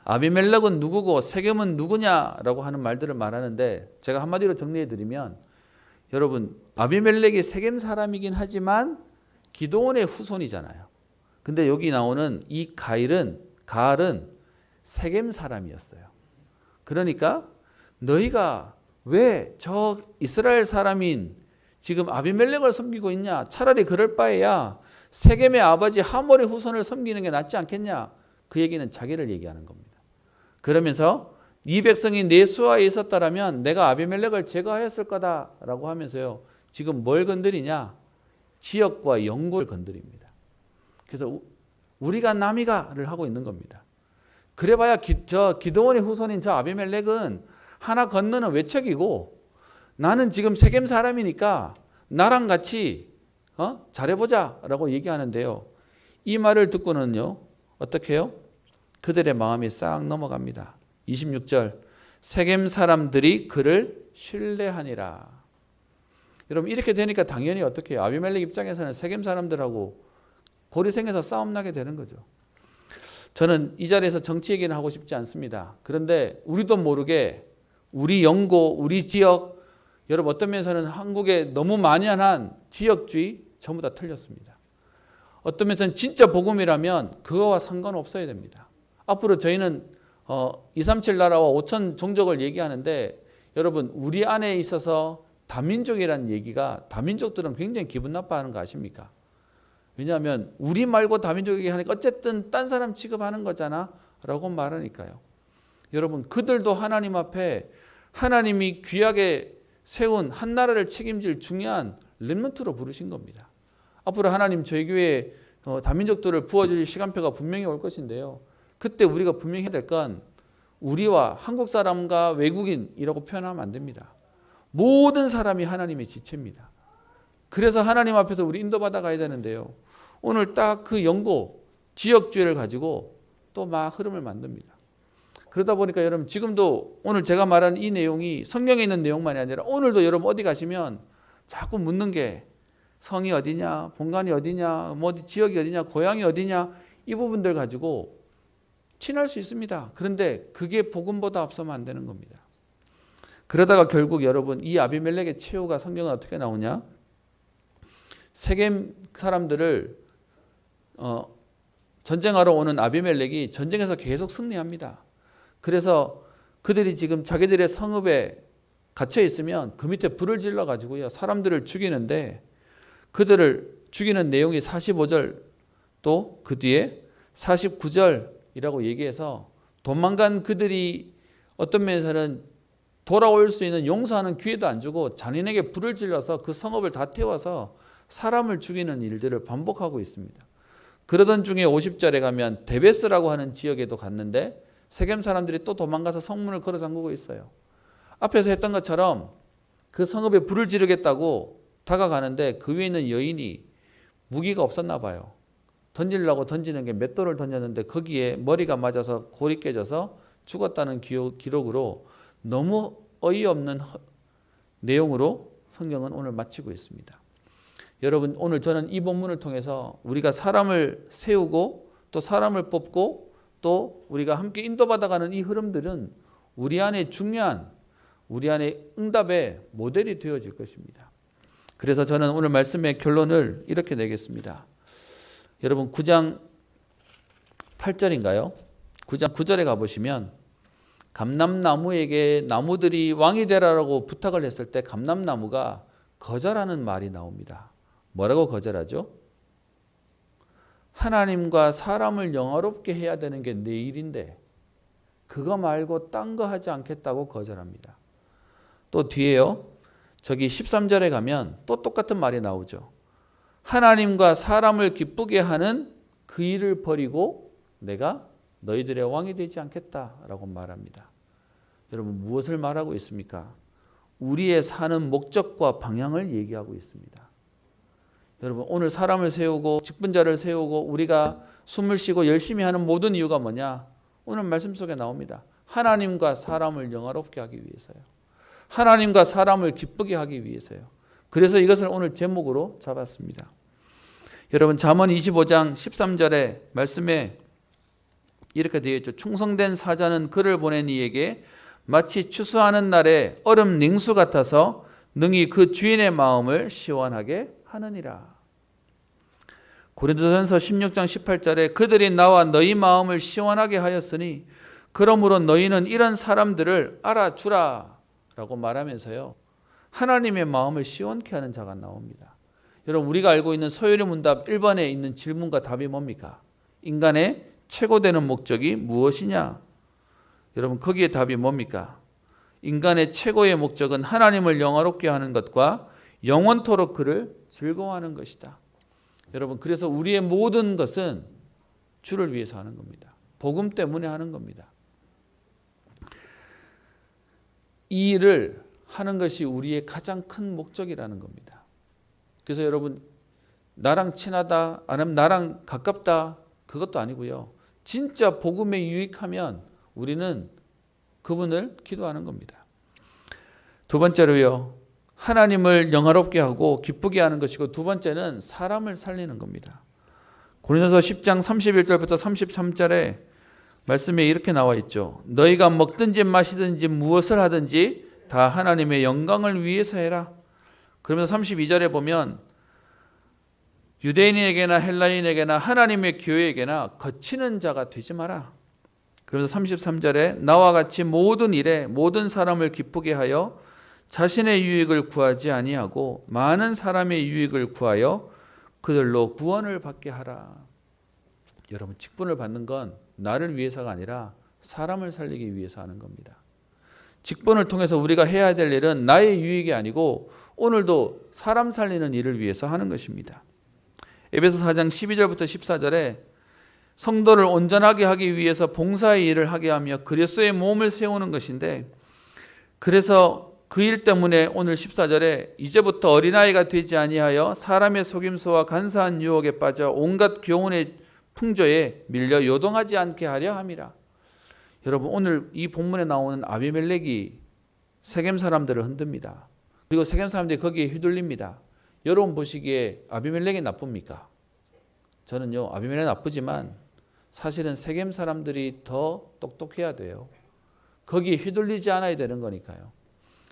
Speaker 5: 아비멜렉은 누구고 세겜은 누구냐라고 하는 말들을 말하는데 제가 한마디로 정리해 드리면 여러분 아비멜렉이 세겜 사람이긴 하지만 기드온의 후손이잖아요. 근데 여기 나오는 이 가알은 세겜 사람이었어요. 그러니까 너희가 왜 저 이스라엘 사람인 지금 아비멜렉을 섬기고 있냐? 차라리 그럴 바에야 세겜의 아버지 하몰의 후손을 섬기는 게 낫지 않겠냐? 그 얘기는 자기를 얘기하는 겁니다. 그러면서 이 백성이 내 수하에 있었다라면 내가 아비멜렉을 제거하였을 거다라고 하면서요. 지금 뭘 건드리냐? 지역과 영구를 건드립니다. 그래서 우리가 남이가를 하고 있는 겁니다. 그래봐야 저 기드온의 후손인 저 아비멜렉은 하나 건너는 외척이고 나는 지금 세겜 사람이니까 나랑 같이 잘해보자라고 얘기하는데요. 이 말을 듣고는요. 어떻게 해요? 그들의 마음이 싹 넘어갑니다. 26절 세겜 사람들이 그를 신뢰하니라. 여러분 이렇게 되니까 당연히 어떻게 해요? 아비멜렉 입장에서는 세겜 사람들하고 골이 생겨서 싸움 나게 되는 거죠. 저는 이 자리에서 정치 얘기는 하고 싶지 않습니다. 그런데 우리도 모르게 우리 연고, 우리 지역, 여러분 어떤 면에서는 한국에 너무 만연한 지역주의 전부 다 틀렸습니다. 어떤 면에서는 진짜 복음이라면 그거와 상관없어야 됩니다. 앞으로 저희는 237 나라와 5천 종족을 얘기하는데 여러분 우리 안에 있어서 다민족이라는 얘기가 다민족들은 굉장히 기분 나빠하는 거 아십니까? 왜냐하면 우리 말고 다민족 얘기하니까 어쨌든 딴 사람 취급하는 거잖아 라고 말하니까요. 여러분 그들도 하나님 앞에 하나님이 귀하게 세운 한 나라를 책임질 중요한 렘넌트로 부르신 겁니다. 앞으로 하나님 저희 교회에 다민족들을 부어줄 시간표가 분명히 올 것인데요. 그때 우리가 분명히 해야 될 건 우리와 한국 사람과 외국인이라고 표현하면 안 됩니다. 모든 사람이 하나님의 지체입니다. 그래서 하나님 앞에서 우리 인도받아 가야 되는데요. 오늘 딱 그 연고, 지역주의를 가지고 또 막 흐름을 만듭니다. 그러다 보니까 여러분 지금도 오늘 제가 말한 이 내용이 성경에 있는 내용만이 아니라 오늘도 여러분 어디 가시면 자꾸 묻는 게 성이 어디냐, 본관이 어디냐, 뭐 지역이 어디냐, 고향이 어디냐 이 부분들 가지고 친할 수 있습니다. 그런데 그게 복음보다 앞서면 안 되는 겁니다. 그러다가 결국 여러분 이 아비멜렉의 최후가 성경은 어떻게 나오냐? 세겜 사람들을 전쟁하러 오는 아비멜렉이 전쟁에서 계속 승리합니다. 그래서 그들이 지금 자기들의 성읍에 갇혀 있으면 그 밑에 불을 질러 가지고요 사람들을 죽이는데 그들을 죽이는 내용이 45절 또 그 뒤에 49절이라고 얘기해서 도망간 그들이 어떤 면에서는 돌아올 수 있는 용서하는 기회도 안 주고 잔인하게 불을 질러서 그 성읍을 다 태워서 사람을 죽이는 일들을 반복하고 있습니다. 그러던 중에 50절에 가면 데베스라고 하는 지역에도 갔는데 세겜 사람들이 또 도망가서 성문을 걸어 잠그고 있어요. 앞에서 했던 것처럼 그 성읍에 불을 지르겠다고 다가가는데 그 위에 있는 여인이 무기가 없었나 봐요. 던지려고 던지는 게 맷돌을 던졌는데 거기에 머리가 맞아서 골이 깨져서 죽었다는 기록으로 너무 어이없는 내용으로 성경은 오늘 마치고 있습니다. 여러분 오늘 저는 이 본문을 통해서 우리가 사람을 세우고 또 사람을 뽑고 또 우리가 함께 인도받아가는 이 흐름들은 우리 안에 중요한 우리 안에 응답의 모델이 되어질 것입니다. 그래서 저는 오늘 말씀의 결론을 이렇게 내겠습니다. 여러분 9장 8절인가요? 9장 9절에 가보시면 감람나무에게 나무들이 왕이 되라라고 부탁을 했을 때 감람나무가 거절하는 말이 나옵니다. 뭐라고 거절하죠? 하나님과 사람을 영화롭게 해야 되는 게 내 일인데 그거 말고 딴 거 하지 않겠다고 거절합니다. 또 뒤에요. 저기 13절에 가면 또 똑같은 말이 나오죠. 하나님과 사람을 기쁘게 하는 그 일을 버리고 내가 너희들의 왕이 되지 않겠다라고 말합니다. 여러분 무엇을 말하고 있습니까? 우리의 사는 목적과 방향을 얘기하고 있습니다. 여러분 오늘 사람을 세우고 직분자를 세우고 우리가 숨을 쉬고 열심히 하는 모든 이유가 뭐냐? 오늘 말씀 속에 나옵니다. 하나님과 사람을 영화롭게 하기 위해서요. 하나님과 사람을 기쁘게 하기 위해서요. 그래서 이것을 오늘 제목으로 잡았습니다. 여러분 잠언 25장 13절의 말씀에 이렇게 되어 있죠. 충성된 사자는 그를 보낸 이에게 마치 추수하는 날에 얼음 냉수 같아서 능히 그 주인의 마음을 시원하게 하느니라. 고린도전서 16장 18절에 그들이 나와 너희 마음을 시원하게 하였으니 그러므로 너희는 이런 사람들을 알아주라 라고 말하면서요 하나님의 마음을 시원케 하는 자가 나옵니다. 여러분 우리가 알고 있는 소요리 문답 1번에 있는 질문과 답이 뭡니까? 인간의 최고되는 목적이 무엇이냐? 여러분 거기에 답이 뭡니까? 인간의 최고의 목적은 하나님을 영화롭게 하는 것과 영원토록 그를 즐거워하는 것이다. 여러분 그래서 우리의 모든 것은 주를 위해서 하는 겁니다. 복음 때문에 하는 겁니다. 이 일을 하는 것이 우리의 가장 큰 목적이라는 겁니다. 그래서 여러분 나랑 친하다 아니면 나랑 가깝다 그것도 아니고요. 진짜 복음에 유익하면 우리는 그분을 기도하는 겁니다. 두 번째로요. 하나님을 영화롭게 하고 기쁘게 하는 것이고 두 번째는 사람을 살리는 겁니다. 고린도서 10장 31절부터 33절에 말씀에 이렇게 나와 있죠. 너희가 먹든지 마시든지 무엇을 하든지 다 하나님의 영광을 위해서 해라. 그러면서 32절에 보면 유대인에게나 헬라인에게나 하나님의 교회에게나 거치는 자가 되지 마라. 그러면서 33절에 나와 같이 모든 일에 모든 사람을 기쁘게 하여 자신의 유익을 구하지 아니하고 많은 사람의 유익을 구하여 그들로 구원을 받게 하라. 여러분 직분을 받는 건 나를 위해서가 아니라 사람을 살리기 위해서 하는 겁니다. 직분을 통해서 우리가 해야 될 일은 나의 유익이 아니고 오늘도 사람 살리는 일을 위해서 하는 것입니다. 에베소 4장 12절부터 14절에 성도를 온전하게 하기 위해서 봉사의 일을 하게 하며 그리스도의 몸을 세우는 것인데 그래서 그 일 때문에 오늘 14절에 이제부터 어린아이가 되지 아니하여 사람의 속임수와 간사한 유혹에 빠져 온갖 교훈의 풍조에 밀려 요동하지 않게 하려 함이라. 여러분 오늘 이 본문에 나오는 아비멜렉이 세겜 사람들을 흔듭니다. 그리고 세겜 사람들이 거기에 휘둘립니다. 여러분 보시기에 아비멜렉이 나쁩니까? 저는요 아비멜렉이 나쁘지만 사실은 세겜 사람들이 더 똑똑해야 돼요. 거기에 휘둘리지 않아야 되는 거니까요.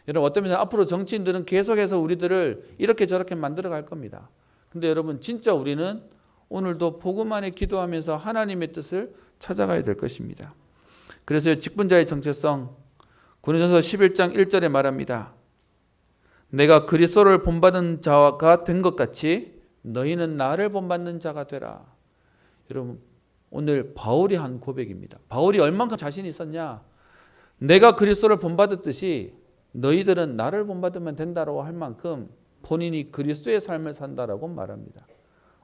Speaker 5: 여러분 어떤 면에서 앞으로 정치인들은 계속해서 우리들을 이렇게 저렇게 만들어 갈 겁니다. 근데 여러분 진짜 우리는 오늘도 복음 안에 기도하면서 하나님의 뜻을 찾아가야 될 것입니다. 그래서 직분자의 정체성 고린도서 11장 1절에 말합니다. 내가 그리스도를 본받은 자가 된 것 같이 너희는 나를 본받는 자가 되라. 여러분 오늘 바울이 한 고백입니다. 바울이 얼만큼 자신이 있었냐? 내가 그리스도를 본받았듯이 너희들은 나를 본받으면 된다고 할 만큼 본인이 그리스도의 삶을 산다라고 말합니다.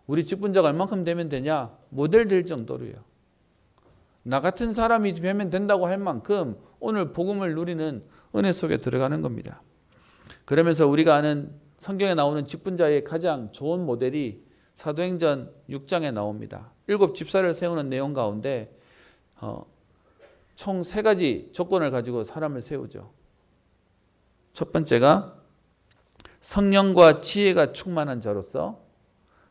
Speaker 5: 우리 직분자가 얼만큼 되면 되냐? 모델 될 정도로요. 나 같은 사람이 되면 된다고 할 만큼 오늘 복음을 누리는 은혜 속에 들어가는 겁니다. 그러면서 우리가 아는 성경에 나오는 직분자의 가장 좋은 모델이 사도행전 6장에 나옵니다. 7 집사를 세우는 내용 가운데 총 3가지 조건을 가지고 사람을 세우죠. 첫 번째가 성령과 지혜가 충만한 자로서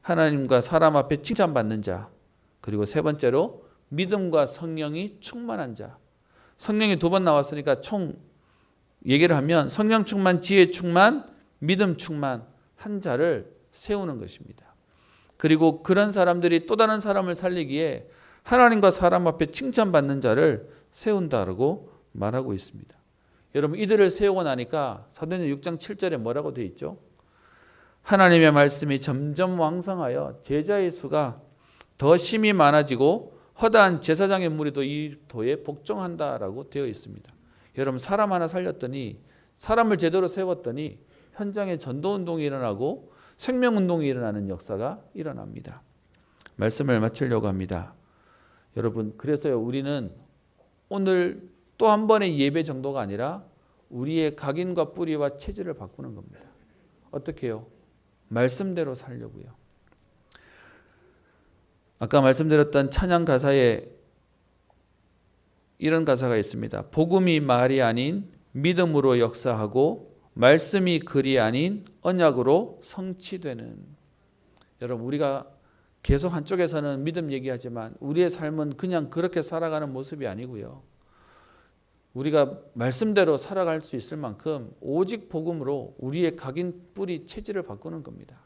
Speaker 5: 하나님과 사람 앞에 칭찬받는 자. 그리고 세 번째로 믿음과 성령이 충만한 자. 성령이 2번 나왔으니까 총 얘기를 하면 성령 충만, 지혜 충만, 믿음 충만 한 자를 세우는 것입니다. 그리고 그런 사람들이 또 다른 사람을 살리기에 하나님과 사람 앞에 칭찬받는 자를 세운다라고 말하고 있습니다. 여러분 이들을 세우고 나니까 사도행전 6장 7절에 뭐라고 되어 있죠? 하나님의 말씀이 점점 왕성하여 제자의 수가 더 심히 많아지고 허다한 제사장의 무리도 이 도에 복종한다라고 되어 있습니다. 여러분 사람 하나 살렸더니 사람을 제대로 세웠더니 현장에 전도운동이 일어나고 생명운동이 일어나는 역사가 일어납니다. 말씀을 마치려고 합니다. 여러분 그래서요 우리는 오늘 또 한 번의 예배 정도가 아니라 우리의 각인과 뿌리와 체질을 바꾸는 겁니다. 어떻게 해요? 말씀대로 살려고요. 아까 말씀드렸던 찬양 가사에 이런 가사가 있습니다. 복음이 말이 아닌 믿음으로 역사하고 말씀이 글이 아닌 언약으로 성취되는. 여러분 우리가 계속 한쪽에서는 믿음 얘기하지만 우리의 삶은 그냥 그렇게 살아가는 모습이 아니고요. 우리가 말씀대로 살아갈 수 있을 만큼 오직 복음으로 우리의 각인 뿌리 체질을 바꾸는 겁니다.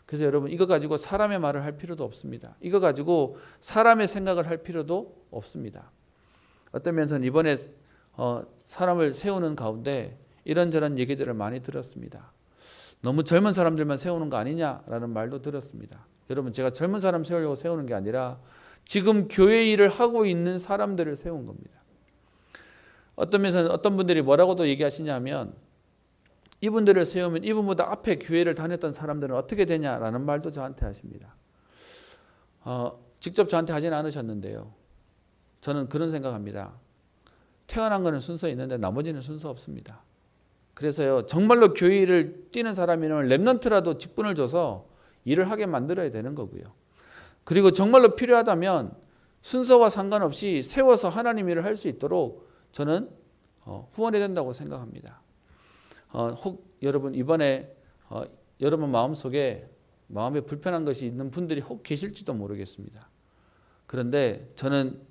Speaker 5: 그래서 여러분 이거 가지고 사람의 말을 할 필요도 없습니다. 이거 가지고 사람의 생각을 할 필요도 없습니다. 어떤 면에서는 이번에 사람을 세우는 가운데 이런저런 얘기들을 많이 들었습니다. 너무 젊은 사람들만 세우는 거 아니냐라는 말도 들었습니다. 여러분, 제가 젊은 사람 세우려고 세우는 게 아니라 지금 교회 일을 하고 있는 사람들을 세운 겁니다. 어떤 면에서는 어떤 분들이 뭐라고도 얘기하시냐면 이분들을 세우면 이분보다 앞에 교회를 다녔던 사람들은 어떻게 되냐라는 말도 저한테 하십니다. 직접 저한테 하지는 않으셨는데요. 저는 그런 생각합니다. 태어난 거는 순서 있는데 나머지는 순서 없습니다. 그래서요, 정말로 교회 일을 뛰는 사람이면 랩넌트라도 직분을 줘서 일을 하게 만들어야 되는 거고요. 그리고 정말로 필요하다면 순서와 상관없이 세워서 하나님 일을 할 수 있도록 저는 후원해야 된다고 생각합니다. 혹 여러분 이번에 여러분 마음속에 마음에 불편한 것이 있는 분들이 혹 계실지도 모르겠습니다. 그런데 저는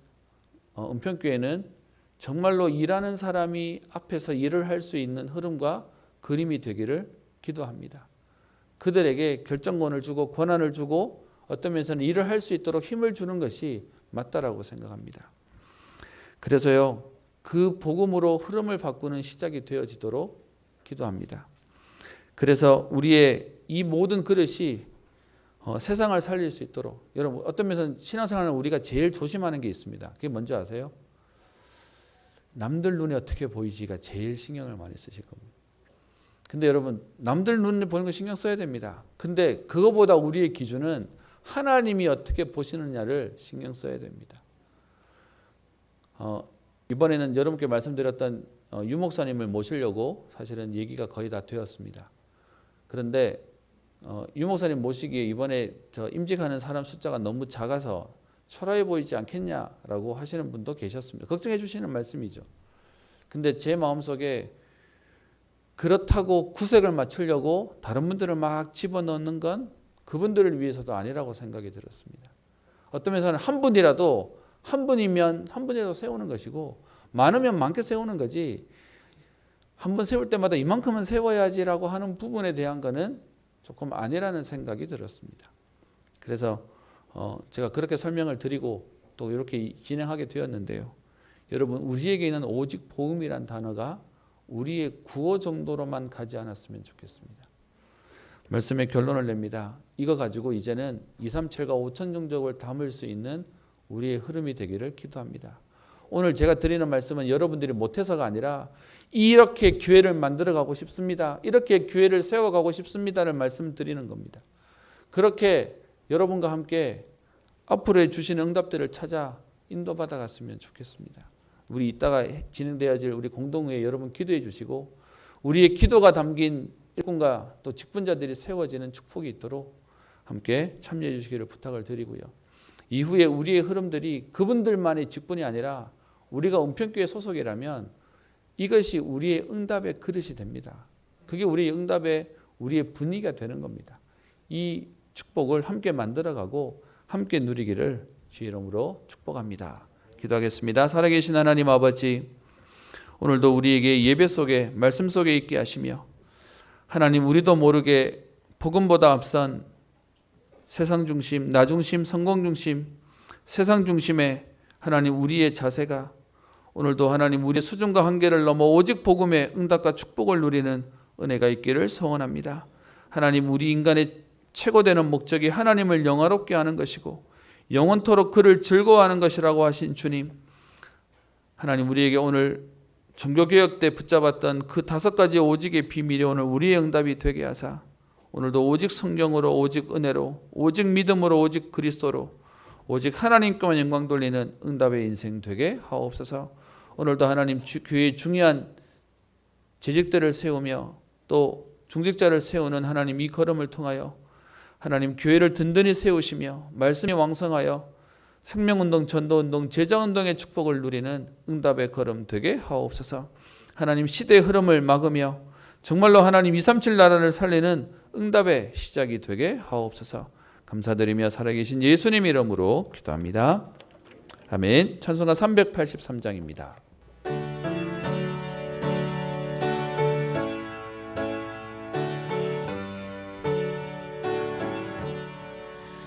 Speaker 5: 은평교회는 정말로 일하는 사람이 앞에서 일을 할 수 있는 흐름과 그림이 되기를 기도합니다. 그들에게 결정권을 주고 권한을 주고 어떤 면에서는 일을 할 수 있도록 힘을 주는 것이 맞다라고 생각합니다. 그래서요, 그 복음으로 흐름을 바꾸는 시작이 되어지도록 기도합니다. 그래서 우리의 이 모든 그릇이 세상을 살릴 수 있도록, 여러분 어떤 면에서는 신앙생활은 우리가 제일 조심하는 게 있습니다. 그게 뭔지 아세요? 남들 눈에 어떻게 보이지가 제일 신경을 많이 쓰실 겁니다. 근데 여러분, 남들 눈에 보는 거 신경 써야 됩니다. 근데 그거보다 우리의 기준은 하나님이 어떻게 보시느냐를 신경 써야 됩니다. 이번에는 여러분께 말씀드렸던 유 목사님을 모시려고 사실은 얘기가 거의 다 되었습니다. 그런데 유 목사님 모시기에 이번에 임직하는 사람 숫자가 너무 작아서 초라해 보이지 않겠냐라고 하시는 분도 계셨습니다. 걱정해 주시는 말씀이죠. 근데 제 마음속에 그렇다고 구색을 맞추려고 다른 분들을 막 집어넣는 건 그분들을 위해서도 아니라고 생각이 들었습니다. 어떤 면에서는 한 분이라도, 한 분이면 한 분이라도 세우는 것이고 많으면 많게 세우는 거지, 한 번 세울 때마다 이만큼은 세워야지라고 하는 부분에 대한 거는 조금 아니라는 생각이 들었습니다. 그래서 제가 그렇게 설명을 드리고 또 이렇게 진행하게 되었는데요. 여러분, 우리에게는 오직 복음이란 단어가 우리의 구호 정도로만 가지 않았으면 좋겠습니다. 말씀의 결론을 냅니다. 이거 가지고 이제는 237과 5천 종족을 담을 수 있는 우리의 흐름이 되기를 기도합니다. 오늘 제가 드리는 말씀은 여러분들이 못해서가 아니라 이렇게 교회를 만들어가고 싶습니다, 이렇게 교회를 세워가고 싶습니다를 말씀드리는 겁니다. 그렇게 여러분과 함께 앞으로의 주신 응답들을 찾아 인도받아 갔으면 좋겠습니다. 우리 이따가 진행되어질 우리 공동회에 여러분 기도해 주시고 우리의 기도가 담긴 일꾼과 또 직분자들이 세워지는 축복이 있도록 함께 참여해 주시기를 부탁을 드리고요. 이후에 우리의 흐름들이 그분들만의 직분이 아니라 우리가 은평교회 소속이라면 이것이 우리의 응답의 그릇이 됩니다. 그게 우리의 응답의 우리의 분위기가 되는 겁니다. 이 축복을 함께 만들어가고 함께 누리기를 주의 이름으로 축복합니다. 기도하겠습니다. 살아계신 하나님 아버지, 오늘도 우리에게 예배 속에 말씀 속에 있게 하시며 하나님, 우리도 모르게 복음보다 앞선 세상 중심, 나 중심, 성공 중심, 세상 중심의 하나님 우리의 자세가 오늘도 하나님 우리의 수준과 한계를 넘어 오직 복음의 응답과 축복을 누리는 은혜가 있기를 소원합니다. 하나님, 우리 인간의 최고되는 목적이 하나님을 영화롭게 하는 것이고 영원토록 그를 즐거워하는 것이라고 하신 주님, 하나님 우리에게 오늘 종교개혁 때 붙잡았던 그 5가지 오직의 비밀이 오늘 우리의 응답이 되게 하사 오늘도 오직 성령으로, 오직 은혜로, 오직 믿음으로, 오직 그리스도로, 오직 하나님께만 영광 돌리는 응답의 인생 되게 하옵소서. 오늘도 하나님 교회의 중요한 재직들을 세우며 또 중직자를 세우는 하나님 이 걸음을 통하여 하나님 교회를 든든히 세우시며 말씀이 왕성하여 생명운동, 전도운동, 제자운동의 축복을 누리는 응답의 걸음 되게 하옵소서. 하나님 시대의 흐름을 막으며 정말로 하나님 237 나라를 살리는 응답의 시작이 되게 하옵소서. 감사드리며 살아계신 예수님 이름으로 기도합니다. 아멘. 찬송가 383장입니다.